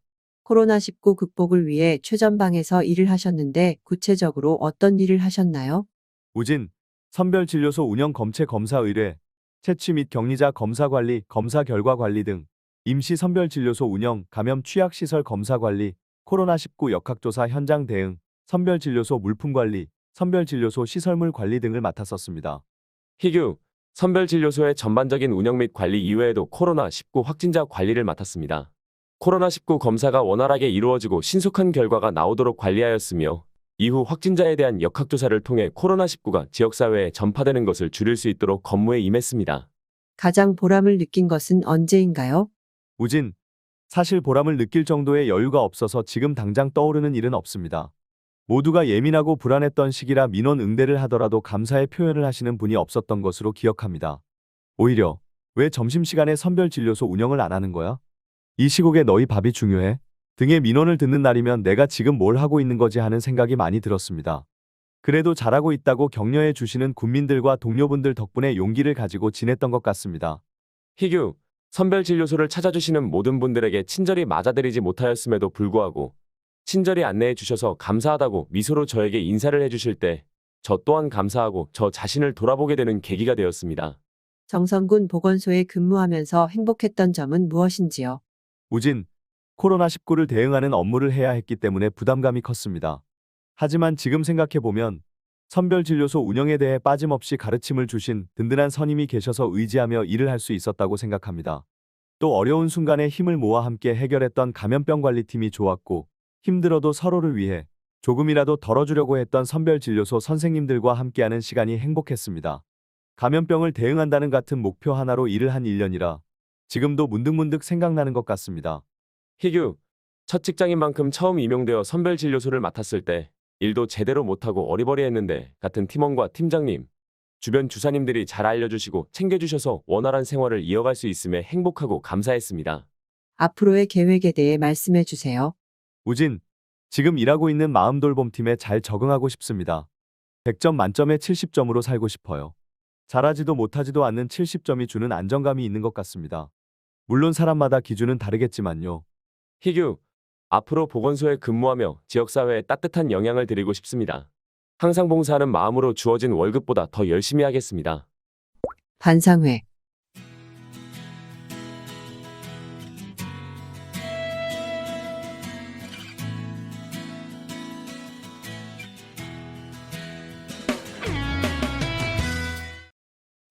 코로나19 극복을 위해 최전방에서 일을 하셨는데 구체적으로 어떤 일을 하셨나요? 우진, 선별진료소 운영 검체 검사 의뢰, 채취 및 격리자 검사 관리, 검사 결과 관리 등, 임시 선별진료소 운영, 감염 취약시설 검사 관리, 코로나19 역학조사 현장 대응, 선별진료소 물품 관리, 선별진료소 시설물 관리 등을 맡았었습니다. 희규, 선별진료소의 전반적인 운영 및 관리 이외에도 코로나19 확진자 관리를 맡았습니다. 코로나19 검사가 원활하게 이루어지고 신속한 결과가 나오도록 관리하였으며 이후 확진자에 대한 역학조사를 통해 코로나19가 지역사회에 전파되는 것을 줄일 수 있도록 업무에 임했습니다. 가장 보람을 느낀 것은 언제인가요? 우진, 사실 보람을 느낄 정도의 여유가 없어서 지금 당장 떠오르는 일은 없습니다. 모두가 예민하고 불안했던 시기라 민원 응대를 하더라도 감사의 표현을 하시는 분이 없었던 것으로 기억합니다. 오히려 왜 점심시간에 선별진료소 운영을 안 하는 거야? 이 시국에 너희 밥이 중요해? 등의 민원을 듣는 날이면 내가 지금 뭘 하고 있는 거지 하는 생각이 많이 들었습니다. 그래도 잘하고 있다고 격려해 주시는 군민들과 동료분들 덕분에 용기를 가지고 지냈던 것 같습니다. 희규, 선별진료소를 찾아주시는 모든 분들에게 친절히 맞아드리지 못하였음에도 불구하고 친절히 안내해 주셔서 감사하다고 미소로 저에게 인사를 해주실 때 저 또한 감사하고 저 자신을 돌아보게 되는 계기가 되었습니다. 정선군 보건소에 근무하면서 행복했던 점은 무엇인지요? 우진, 코로나19를 대응하는 업무를 해야 했기 때문에 부담감이 컸습니다. 하지만 지금 생각해보면 선별진료소 운영에 대해 빠짐없이 가르침을 주신 든든한 선임이 계셔서 의지하며 일을 할 수 있었다고 생각합니다. 또 어려운 순간에 힘을 모아 함께 해결했던 감염병 관리팀이 좋았고 힘들어도 서로를 위해 조금이라도 덜어주려고 했던 선별진료소 선생님들과 함께하는 시간이 행복했습니다. 감염병을 대응한다는 같은 목표 하나로 일을 한 1년이라 지금도 문득문득 생각나는 것 같습니다. 희규, 첫 직장인 만큼 처음 임용되어 선별진료소를 맡았을 때 일도 제대로 못하고 어리버리했는데 같은 팀원과 팀장님, 주변 주사님들이 잘 알려주시고 챙겨주셔서 원활한 생활을 이어갈 수 있음에 행복하고 감사했습니다. 앞으로의 계획에 대해 말씀해 주세요. 우진, 지금 일하고 있는 마음돌봄팀에 잘 적응하고 싶습니다. 100점 만점에 70점으로 살고 싶어요. 잘하지도 못하지도 않는 70점이 주는 안정감이 있는 것 같습니다. 물론 사람마다 기준은 다르겠지만요. 희규, 앞으로 보건소에 근무하며 지역사회에 따뜻한 영향을 드리고 싶습니다. 항상 봉사하는 마음으로 주어진 월급보다 더 열심히 하겠습니다. 반상회.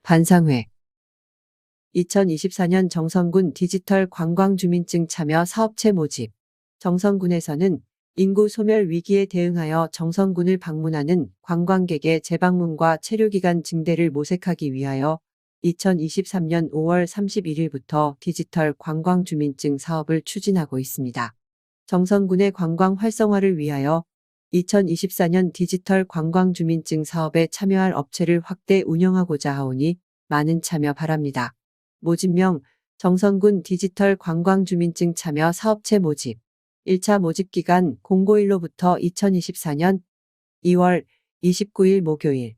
반상회. 2024년 정선군 디지털 관광주민증 참여 사업체 모집. 정선군에서는 인구 소멸 위기에 대응하여 정선군을 방문하는 관광객의 재방문과 체류기간 증대를 모색하기 위하여 2023년 5월 31일부터 디지털 관광주민증 사업을 추진하고 있습니다. 정선군의 관광 활성화를 위하여 2024년 디지털 관광주민증 사업에 참여할 업체를 확대 운영하고자 하오니 많은 참여 바랍니다. 모집명 정선군 디지털 관광주민증 참여 사업체 모집 1차 모집기간 091로부터 2024년 2월 29일 목요일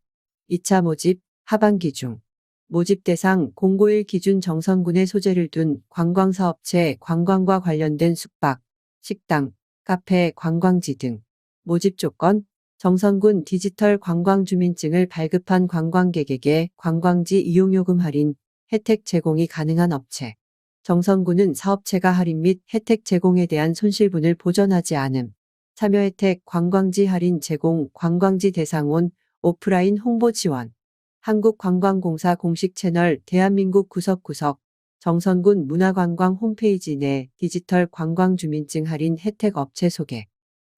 2차 모집 하반기 중 모집 대상 091 기준 정선군에 소재를 둔 관광사업체 관광과 관련된 숙박, 식당, 카페, 관광지 등 모집 조건 정선군 디지털 관광주민증을 발급한 관광객에게 관광지 이용요금 할인, 혜택 제공이 가능한 업체. 정선군은 사업체가 할인 및 혜택 제공에 대한 손실분을 보전하지 않음. 참여 혜택 관광지 할인 제공 관광지 대상온 오프라인 홍보 지원. 한국관광공사 공식 채널 대한민국 구석구석 정선군 문화관광 홈페이지 내 디지털 관광주민증 할인 혜택 업체 소개.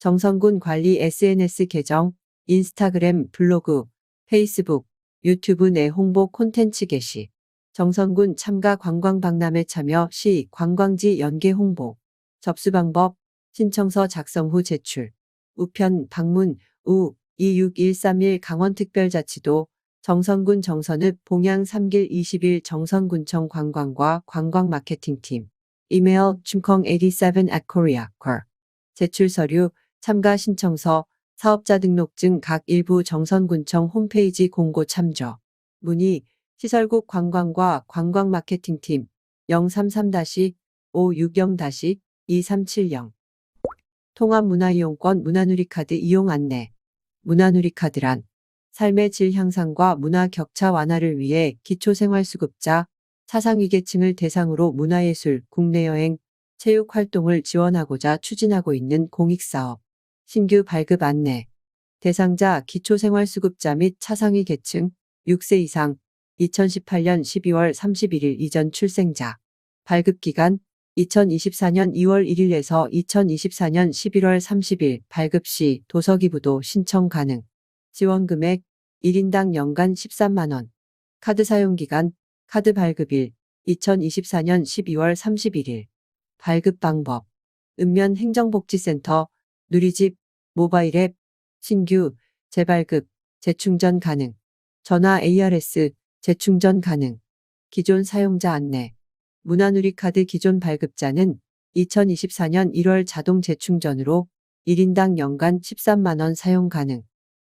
정선군 관리 SNS 계정, 인스타그램, 블로그, 페이스북, 유튜브 내 홍보 콘텐츠 게시. 정선군 참가 관광박람회 참여 시 관광지 연계 홍보. 접수 방법, 신청서 작성 후 제출. 우편 방문 우 26131 강원특별자치도 정선군 정선읍 봉양 3길 21 정선군청 관광과 관광마케팅팀. 이메일 chumkong87@korea. 제출 서류, 참가 신청서, 사업자 등록증 각 일부 정선군청 홈페이지 공고 참조. 문의 시설국 관광과 관광마케팅팀 033-560-2370. 통합문화이용권 문화누리카드 이용 안내. 문화누리카드란 삶의 질 향상과 문화 격차 완화를 위해 기초생활수급자, 사상위계층을 대상으로 문화예술, 국내여행, 체육 활동을 지원하고자 추진하고 있는 공익사업. 신규 발급 안내. 대상자 기초생활수급자 및 차상위 계층 6세 이상 2018년 12월 31일 이전 출생자. 발급기간 2024년 2월 1일에서 2024년 11월 30일 발급 시 도서기부도 신청 가능. 지원금액 1인당 연간 13만 원. 카드 사용기간 카드 발급일 2024년 12월 31일. 발급 방법 읍면 행정복지센터 누리집 모바일 앱 신규 재발급 재충전 가능. 전화 ARS 재충전 가능. 기존 사용자 안내 문화누리카드 기존 발급자는 2024년 1월 자동 재충전으로 1인당 연간 13만 원 사용 가능.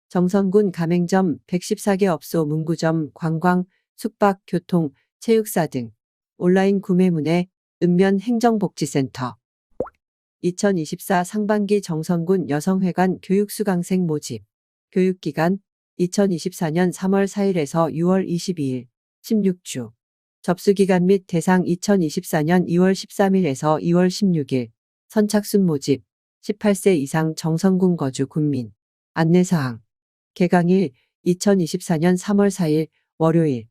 정선군 가맹점 114개 업소 문구점 관광, 숙박, 교통, 체육사 등 온라인 구매문의 읍면 행정복지센터 2024 상반기 정선군 여성회관 교육수강생 모집 교육기간 2024년 3월 4일에서 6월 22일 16주 접수기간 및 대상 2024년 2월 13일에서 2월 16일 선착순 모집 18세 이상 정선군 거주 군민 안내사항 개강일 2024년 3월 4일 월요일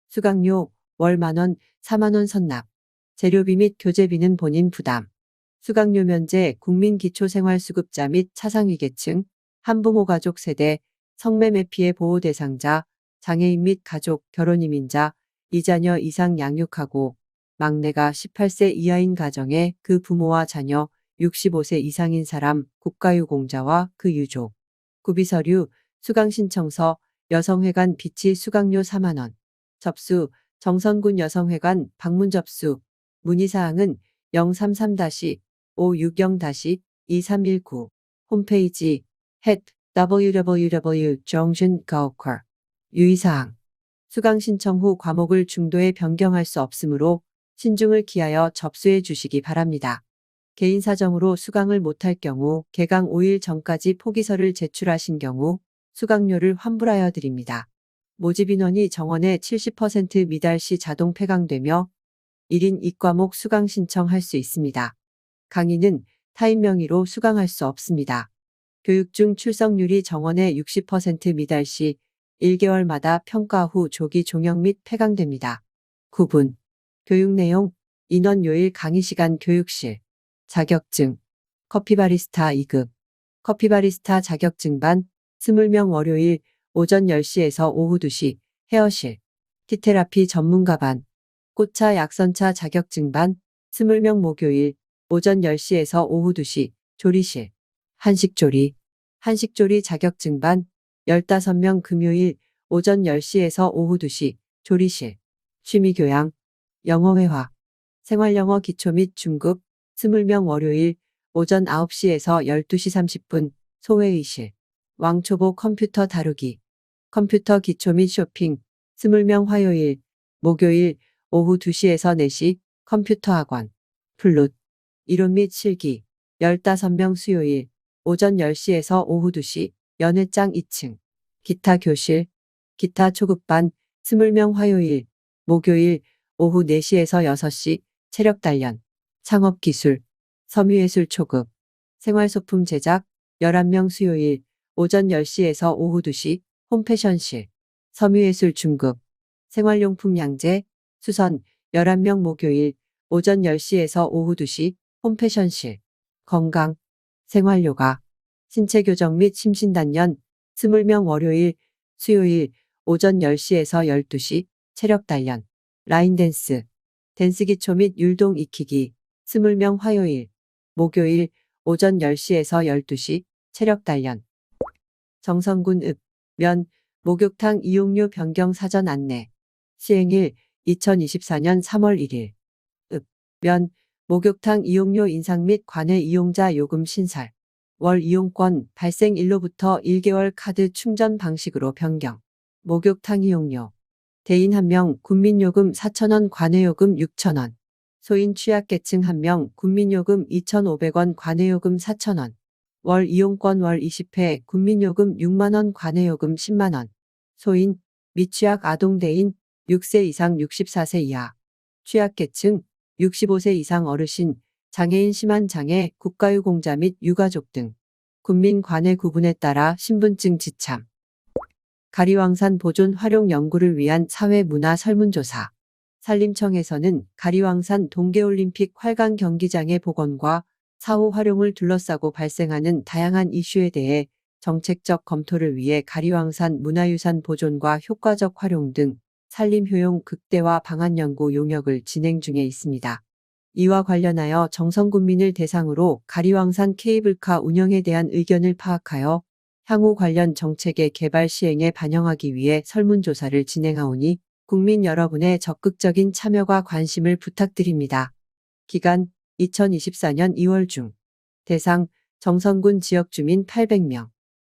수강료 월 만원 4만원 선납 재료비 및 교재비는 본인 부담 수강료 면제 국민기초생활수급자 및 차상위계층 한부모 가족 세대 성매매 피해 보호 대상자 장애인 및 가족 결혼 이민자 이자녀 이상 양육하고 막내가 18세 이하인 가정에 그 부모와 자녀 65세 이상인 사람 국가유공자와 그 유족 구비서류 수강신청서 여성회관 비치 수강료 4만 원 접수 정선군 여성회관 방문 접수 문의사항은 033-560-2319 홈페이지 www.junction.gov 유의사항 수강 신청 후 과목을 중도에 변경할 수 없으므로 신중을 기하여 접수해 주시기 바랍니다. 개인 사정으로 수강을 못할 경우 개강 5일 전까지 포기서를 제출하신 경우 수강료를 환불하여 드립니다. 모집 인원이 정원의 70% 미달 시 자동 폐강되며 1인 2과목 수강 신청할 수 있습니다. 강의는 타인 명의로 수강할 수 없습니다. 교육 중 출석률이 정원의 60% 미달 시 1개월마다 평가 후 조기 종영 및 폐강됩니다. 9분 교육 내용 인원 요일 강의 시간 교육실 자격증 커피바리스타 2급 커피바리스타 자격증반 20명 월요일 오전 10시에서 오후 2시 헤어실 티테라피 전문가반 꽃차 약선차 자격증반 20명 목요일 오전 10시에서 오후 2시 조리실 한식조리 자격증반 15명 금요일 오전 10시에서 오후 2시 조리실 취미교양 영어회화 생활영어 기초 및 중급 20명 월요일 오전 9시에서 12시 30분 소회의실 왕초보 컴퓨터 다루기 컴퓨터 기초 및 쇼핑 20명 화요일 목요일 오후 2시에서 4시 컴퓨터 학원 플룻 이론 및 실기 15명 수요일 오전 10시에서 오후 2시 연회장 2층 기타 교실 기타 초급반 20명 화요일 목요일 오후 4시에서 6시 체력 단련 창업기술 섬유예술 초급 생활소품 제작 11명 수요일 오전 10시에서 오후 2시 홈패션실 섬유예술 중급 생활용품 양재 수선 11명 목요일 오전 10시에서 오후 2시 홈패션실 건강 생활요가 신체교정 및 심신단련 20명 월요일 수요일 오전 10시에서 12시 체력단련 라인댄스 댄스기초 및 율동 익히기 20명 화요일 목요일 오전 10시에서 12시 체력단련 정선군 읍면 목욕탕 이용료 변경 사전 안내 시행일 2024년 3월 1일 읍면 목욕탕 이용료 인상 및 관외 이용자 요금 신설 월 이용권 발생일로부터 1개월 카드 충전 방식으로 변경 목욕탕 이용료 대인 1명 군민요금 4,000원 관외요금 6,000원 소인 취약계층 1명 군민요금 2,500원 관외요금 4,000원 월 이용권 월 20회 군민요금 6만원 관외요금 10만원 소인 미취학 아동대인 6세 이상 64세 이하 취약계층 65세 이상 어르신 장애인 심한 장애 국가유공자 및 유가족 등 군민 관외 구분에 따라 신분증 지참 가리왕산 보존 활용 연구를 위한 사회문화 설문조사. 산림청에서는 가리왕산 동계올림픽 활강 경기장의 복원과 사후 활용을 둘러싸고 발생하는 다양한 이슈에 대해 정책적 검토를 위해 가리왕산 문화유산 보존과 효과적 활용 등 산림 효용 극대화 방안 연구 용역을 진행 중에 있습니다. 이와 관련하여 정선군민을 대상으로 가리왕산 케이블카 운영에 대한 의견을 파악하여 향후 관련 정책의 개발 시행에 반영하기 위해 설문조사를 진행하오니 국민 여러분의 적극적인 참여와 관심을 부탁드립니다. 기간 2024년 2월 중. 대상 정선군 지역 주민 800명.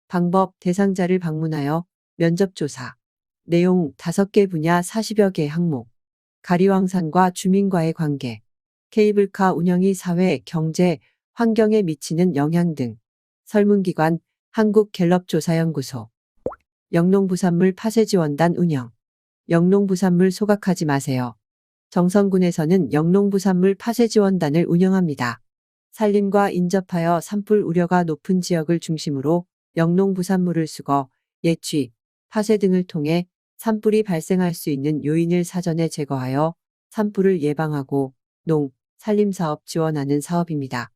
방법 대상자를 방문하여 면접조사. 내용 5개 분야 40여 개 항목. 가리왕산과 주민과의 관계. 케이블카 운영이 사회, 경제, 환경에 미치는 영향 등. 설문기관 한국갤럽조사연구소. 영농부산물 파쇄지원단 운영. 영농부산물 소각하지 마세요. 정선군에서는 영농부산물 파쇄지원단을 운영합니다. 산림과 인접하여 산불 우려가 높은 지역을 중심으로 영농부산물을 수거, 예취, 파쇄 등을 통해 산불이 발생할 수 있는 요인을 사전에 제거하여 산불을 예방하고 농, 산림사업 지원하는 사업입니다.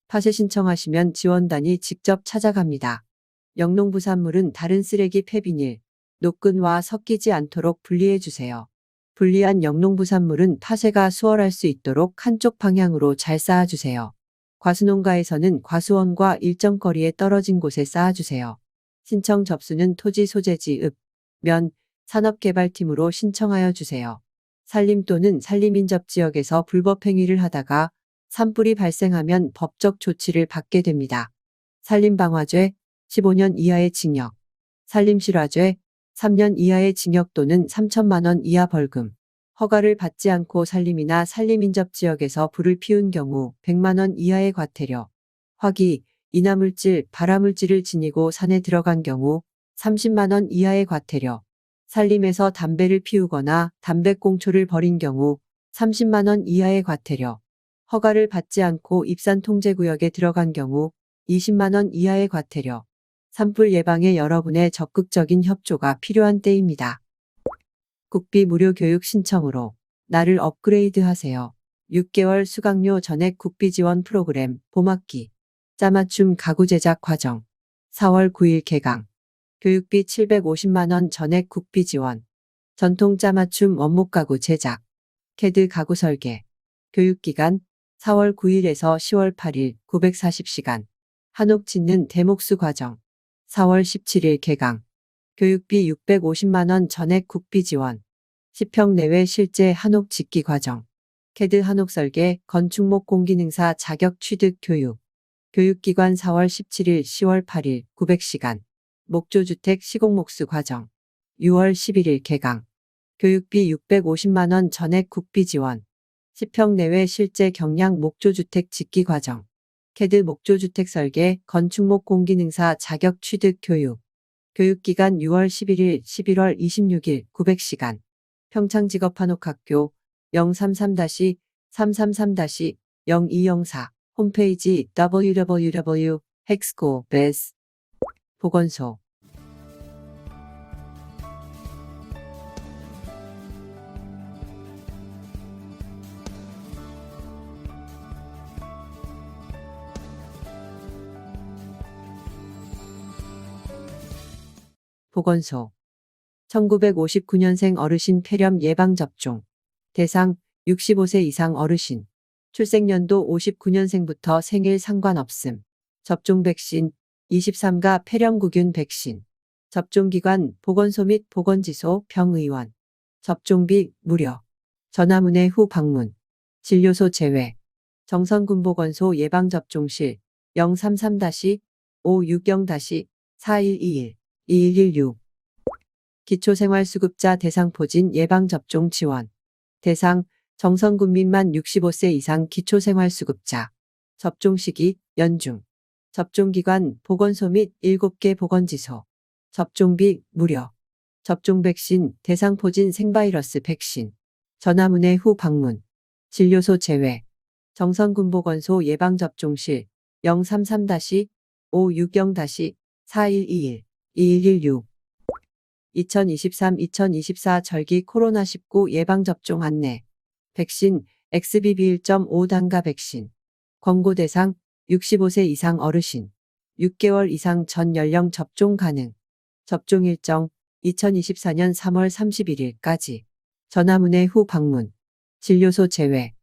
파쇄 신청하시면 지원단이 직접 찾아갑니다. 영농부산물은 다른 쓰레기 폐비닐, 노끈과 섞이지 않도록 분리해 주세요. 분리한 영농부산물은 파쇄가 수월할 수 있도록 한쪽 방향으로 잘 쌓아주세요. 과수농가에서는 과수원과 일정 거리에 떨어진 곳에 쌓아주세요. 신청 접수는 토지 소재지 읍, 면, 산업개발팀으로 신청하여 주세요. 산림 또는 산림인접지역에서 불법 행위를 하다가 산불이 발생하면 법적 조치를 받게 됩니다. 산림방화죄 15년 이하의 징역, 산림실화죄 3년 이하의 징역 또는 3천만 원 이하 벌금, 허가를 받지 않고 산림이나 산림인접지역에서 불을 피운 경우 100만 원 이하의 과태료, 화기, 인화물질, 발화물질을 지니고 산에 들어간 경우 30만 원 이하의 과태료, 산림에서 담배를 피우거나 담배꽁초를 버린 경우 30만 원 이하의 과태료, 허가를 받지 않고 입산통제구역에 들어간 경우 20만 원 이하의 과태료. 산불 예방에 여러분의 적극적인 협조가 필요한 때입니다. 국비 무료 교육 신청으로 나를 업그레이드하세요. 6개월 수강료 전액 국비 지원 프로그램 봄학기 짜맞춤 가구 제작 과정 4월 9일 개강. 교육비 750만 원 전액 국비 지원. 전통 짜맞춤 원목 가구 제작. 캐드 가구 설계. 교육기간 4월 9일에서 10월 8일 940시간. 한옥 짓는 대목수 과정. 4월 17일 개강. 교육비 650만 원 전액 국비 지원. 10평 내외 실제 한옥 짓기 과정. 캐드 한옥 설계, 건축목 공기능사 자격 취득 교육. 교육기관 4월 17일, 10월 8일 900시간. 목조주택 시공목수 과정. 6월 11일 개강. 교육비 650만 원 전액 국비 지원. 10평 내외 실제 경량 목조주택 짓기 과정. 캐드 목조주택 설계, 건축목 공기능사 자격 취득 교육. 교육기간 6월 11일, 11월 26일 900시간. 평창직업한옥학교 033-333-0204 홈페이지 www.hexco.biz 보건소. 보건소. 1959년생 어르신 폐렴 예방접종. 대상 65세 이상 어르신. 출생연도 59년생부터 생일 상관없음. 접종 백신 23가 폐렴구균 백신. 접종기관 보건소 및 보건지소 병의원. 접종비 무료. 전화문의 후 방문. 진료소 제외. 정선군보건소 예방접종실 033-560-4121 2116. 기초생활수급자 대상포진 예방접종 지원. 대상 정선군민만 65세 이상 기초생활수급자. 접종시기 연중. 접종기관 보건소 및 7개 보건지소. 접종비 무료. 접종 백신 대상포진 생바이러스 백신. 전화문의 후 방문. 진료소 제외. 정선군보건소 예방접종실 033-560-4121 2116. 2023-2024 절기 코로나19 예방접종 안내. 백신 XBB 1.5단가 백신. 권고 대상 65세 이상 어르신. 6개월 이상 전 연령 접종 가능. 접종 일정 2024년 3월 31일까지. 전화문의 후 방문. 진료소 제외.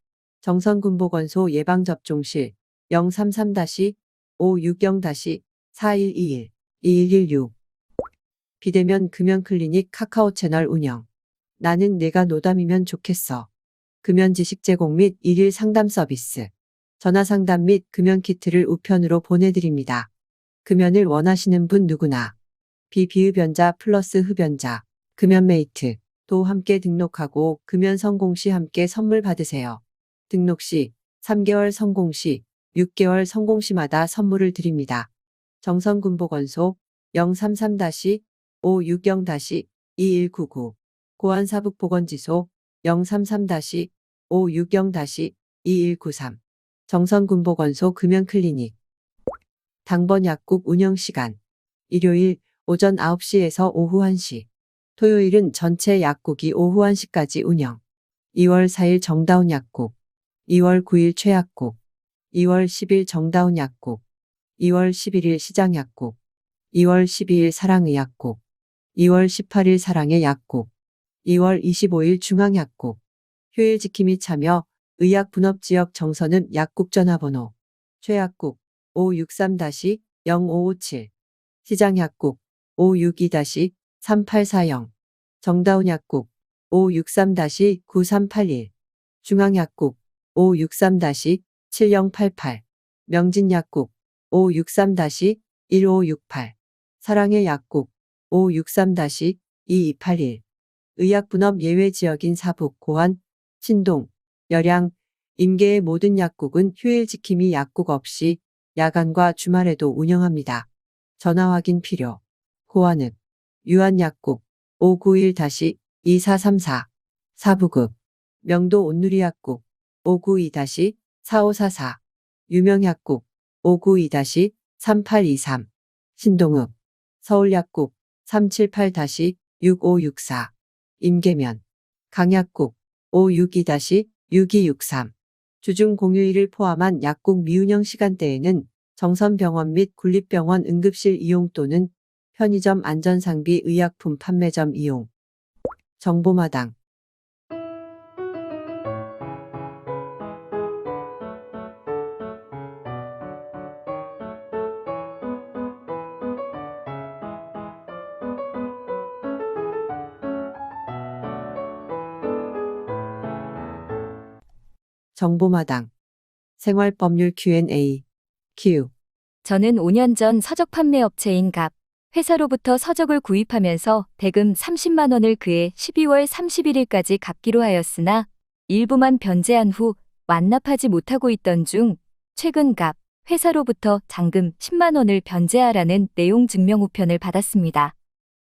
정선군보건소 예방접종실 033-560-4121-2116. 비대면 금연클리닉 카카오 채널 운영. 나는 내가 노담이면 좋겠어. 금연 지식 제공 및 일일 상담 서비스. 전화 상담 및 금연 키트를 우편으로 보내드립니다. 금연을 원하시는 분 누구나. 비흡연자 플러스 흡연자. 금연메이트. 도 함께 등록하고 금연 성공 시 함께 선물 받으세요. 등록 시, 3개월 성공 시, 6개월 성공 시마다 선물을 드립니다. 정선군보건소 033-560-2199. 고안사북보건지소 033-560-2193. 정선군보건소 금연클리닉. 당번 약국 운영시간. 일요일 오전 9시에서 오후 1시. 토요일은 전체 약국이 오후 1시까지 운영. 2월 4일 정다운 약국. 2월 9일 최약국. 2월 10일 정다운 약국. 2월 11일 시장 약국. 2월 12일 사랑의 약국. 2월 18일 사랑의 약국. 2월 25일 중앙약국. 휴일 지킴이 참여. 의약분업지역 정선읍 약국 전화번호. 최약국 563-0557. 시장약국 562-3840. 정다운 약국 563-9381. 중앙약국 563-7088. 명진약국 563-1568. 사랑의 약국 563-2281. 의약분업 예외지역인 사북, 고안, 신동, 열양, 임계의 모든 약국은 휴일 지킴이 약국 없이 야간과 주말에도 운영합니다. 전화 확인 필요. 고안읍 유한약국 591-2434. 사부급 명도 온누리약국 592-4544. 유명약국 592-3823. 신동읍 서울약국 378-6564. 임계면 강약국 562-6263. 주중 공휴일을 포함한 약국 미운영 시간대에는 정선병원 및 국립병원 응급실 이용 또는 편의점 안전상비 의약품 판매점 이용. 정보마당. 정보마당. 생활법률 Q&A. Q. 저는 5년 전 서적 판매 업체인 갑 회사로부터 서적을 구입하면서 대금 30만 원을 그해 12월 31일까지 갚기로 하였으나 일부만 변제한 후 완납하지 못하고 있던 중 최근 갑 회사로부터 잔금 10만 원을 변제하라는 내용 증명 우편을 받았습니다.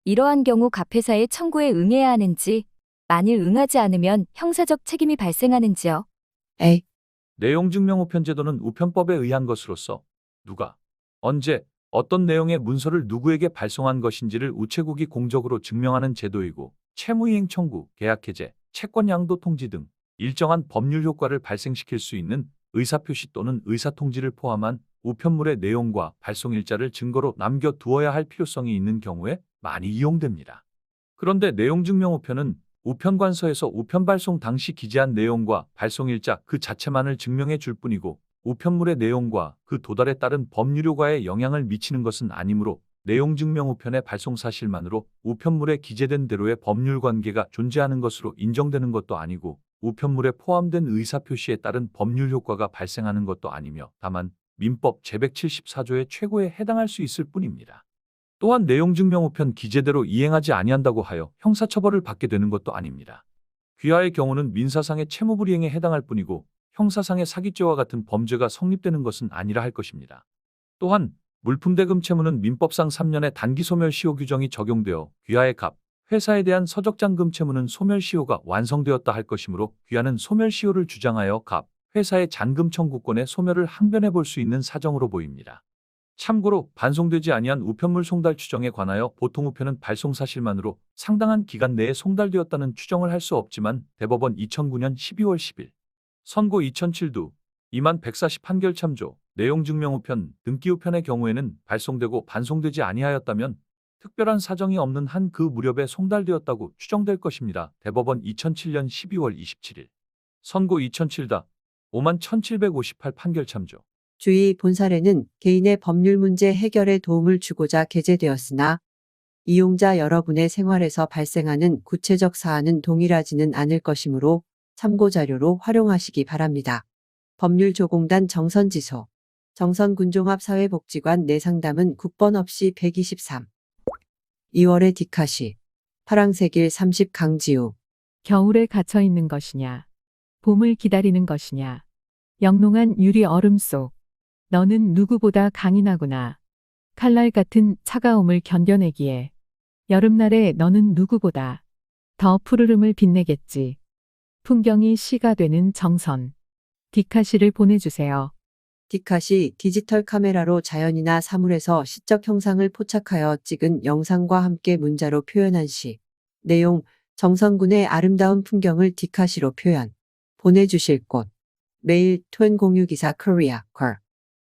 이러한 경우 갑 회사의 청구에 응해야 하는지, 만일 응하지 않으면 형사적 책임이 발생하는지요. A. 내용증명우편 제도는 우편법에 의한 것으로서 누가, 언제, 어떤 내용의 문서를 누구에게 발송한 것인지를 우체국이 공적으로 증명하는 제도이고, 채무이행 청구, 계약 해제, 채권 양도 통지 등 일정한 법률 효과를 발생시킬 수 있는 의사표시 또는 의사통지를 포함한 우편물의 내용과 발송일자를 증거로 남겨두어야 할 필요성이 있는 경우에 많이 이용됩니다. 그런데 내용증명우편은 우편관서에서 우편 발송 당시 기재한 내용과 발송일자 그 자체만을 증명해 줄 뿐이고, 우편물의 내용과 그 도달에 따른 법률 효과에 영향을 미치는 것은 아니므로 내용증명우편의 발송 사실만으로 우편물에 기재된 대로의 법률 관계가 존재하는 것으로 인정되는 것도 아니고, 우편물에 포함된 의사표시에 따른 법률 효과가 발생하는 것도 아니며, 다만 민법 제174조의 최고에 해당할 수 있을 뿐입니다. 또한 내용증명우편 기재대로 이행하지 아니한다고 하여 형사처벌을 받게 되는 것도 아닙니다. 귀하의 경우는 민사상의 채무불이행에 해당할 뿐이고, 형사상의 사기죄와 같은 범죄가 성립되는 것은 아니라 할 것입니다. 또한 물품대금 채무는 민법상 3년의 단기 소멸시효 규정이 적용되어 귀하의 갑 회사에 대한 서적잔금 채무는 소멸시효가 완성되었다 할 것이므로, 귀하는 소멸시효를 주장하여 갑 회사의 잔금 청구권의 소멸을 항변해 볼 수 있는 사정으로 보입니다. 참고로 반송되지 아니한 우편물 송달 추정에 관하여 보통 우편은 발송 사실만으로 상당한 기간 내에 송달되었다는 추정을 할 수 없지만 대법원 2009년 12월 10일 선고 2007두 2141결 참조 내용 증명 우편, 등기 우편의 경우에는 발송되고 반송되지 아니하였다면 특별한 사정이 없는 한 그 무렵에 송달되었다고 추정될 것입니다. 대법원 2007년 12월 27일 선고 2007다 51,758 판결 참조. 주의 본 사례는 개인의 법률 문제 해결에 도움을 주고자 게재되었으나 이용자 여러분의 생활에서 발생하는 구체적 사안은 동일하지는 않을 것이므로 참고자료로 활용하시기 바랍니다. 법률조공단 정선지소 정선군종합사회복지관 내상담은 국번 없이 123 2월의 디카시 파랑새길 30 강지우 겨울에 갇혀 있는 것이냐, 봄을 기다리는 것이냐, 영롱한 유리 얼음 속 너는 누구보다 강인하구나. 칼날 같은 차가움을 견뎌내기에 여름날에 너는 누구보다 더 푸르름을 빛내겠지. 풍경이 시가 되는 정선. 디카시를 보내주세요. 디카시 디지털 카메라로 자연이나 사물에서 시적 형상을 포착하여 찍은 영상과 함께 문자로 표현한 시. 내용, 정선군의 아름다운 풍경을 디카시로 표현. 보내주실 곳. 메일, 톤 공유기사 코리아, 컬.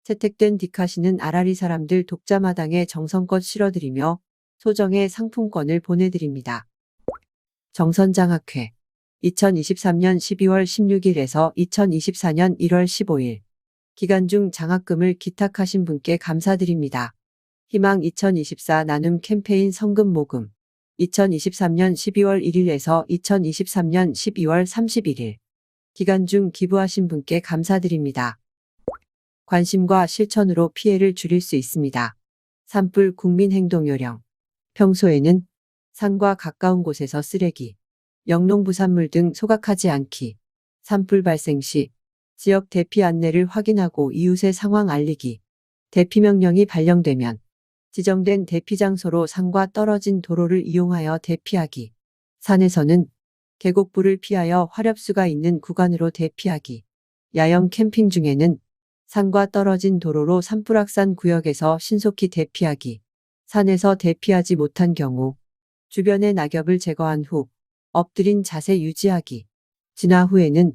채택된 디카시는 아라리 사람들 독자마당에 정성껏 실어드리며 소정의 상품권을 보내드립니다. 정선장학회 2023년 12월 16일에서 2024년 1월 15일 기간 중 장학금을 기탁하신 분께 감사드립니다. 희망 2024 나눔 캠페인 성금 모금 2023년 12월 1일에서 2023년 12월 31일 기간 중 기부하신 분께 감사드립니다. 관심과 실천으로 피해를 줄일 수 있습니다. 산불 국민행동요령. 평소에는 산과 가까운 곳에서 쓰레기, 영농부산물 등 소각하지 않기. 산불 발생 시 지역 대피 안내를 확인하고 이웃의 상황 알리기. 대피 명령이 발령되면 지정된 대피 장소로 산과 떨어진 도로를 이용하여 대피하기. 산에서는 계곡불을 피하여 화렵수가 있는 구간으로 대피하기. 야영 캠핑 중에는 산과 떨어진 도로로 산불확산 구역에서 신속히 대피하기. 산에서 대피하지 못한 경우 주변의 낙엽을 제거한 후 엎드린 자세 유지하기. 진화 후에는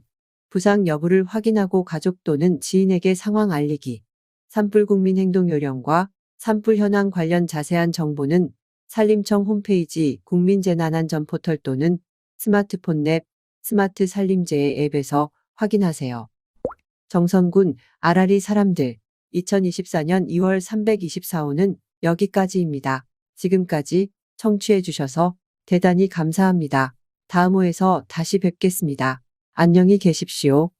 부상 여부를 확인하고 가족 또는 지인에게 상황 알리기. 산불 국민행동요령과 산불 현황 관련 자세한 정보는 산림청 홈페이지 국민재난안전 포털 또는 스마트폰 앱 스마트 산림재해 앱에서 확인하세요. 정선군 아라리 사람들 2024년 2월 324호는 여기까지입니다. 지금까지 청취해 주셔서 대단히 감사합니다. 다음 호에서 다시 뵙겠습니다. 안녕히 계십시오.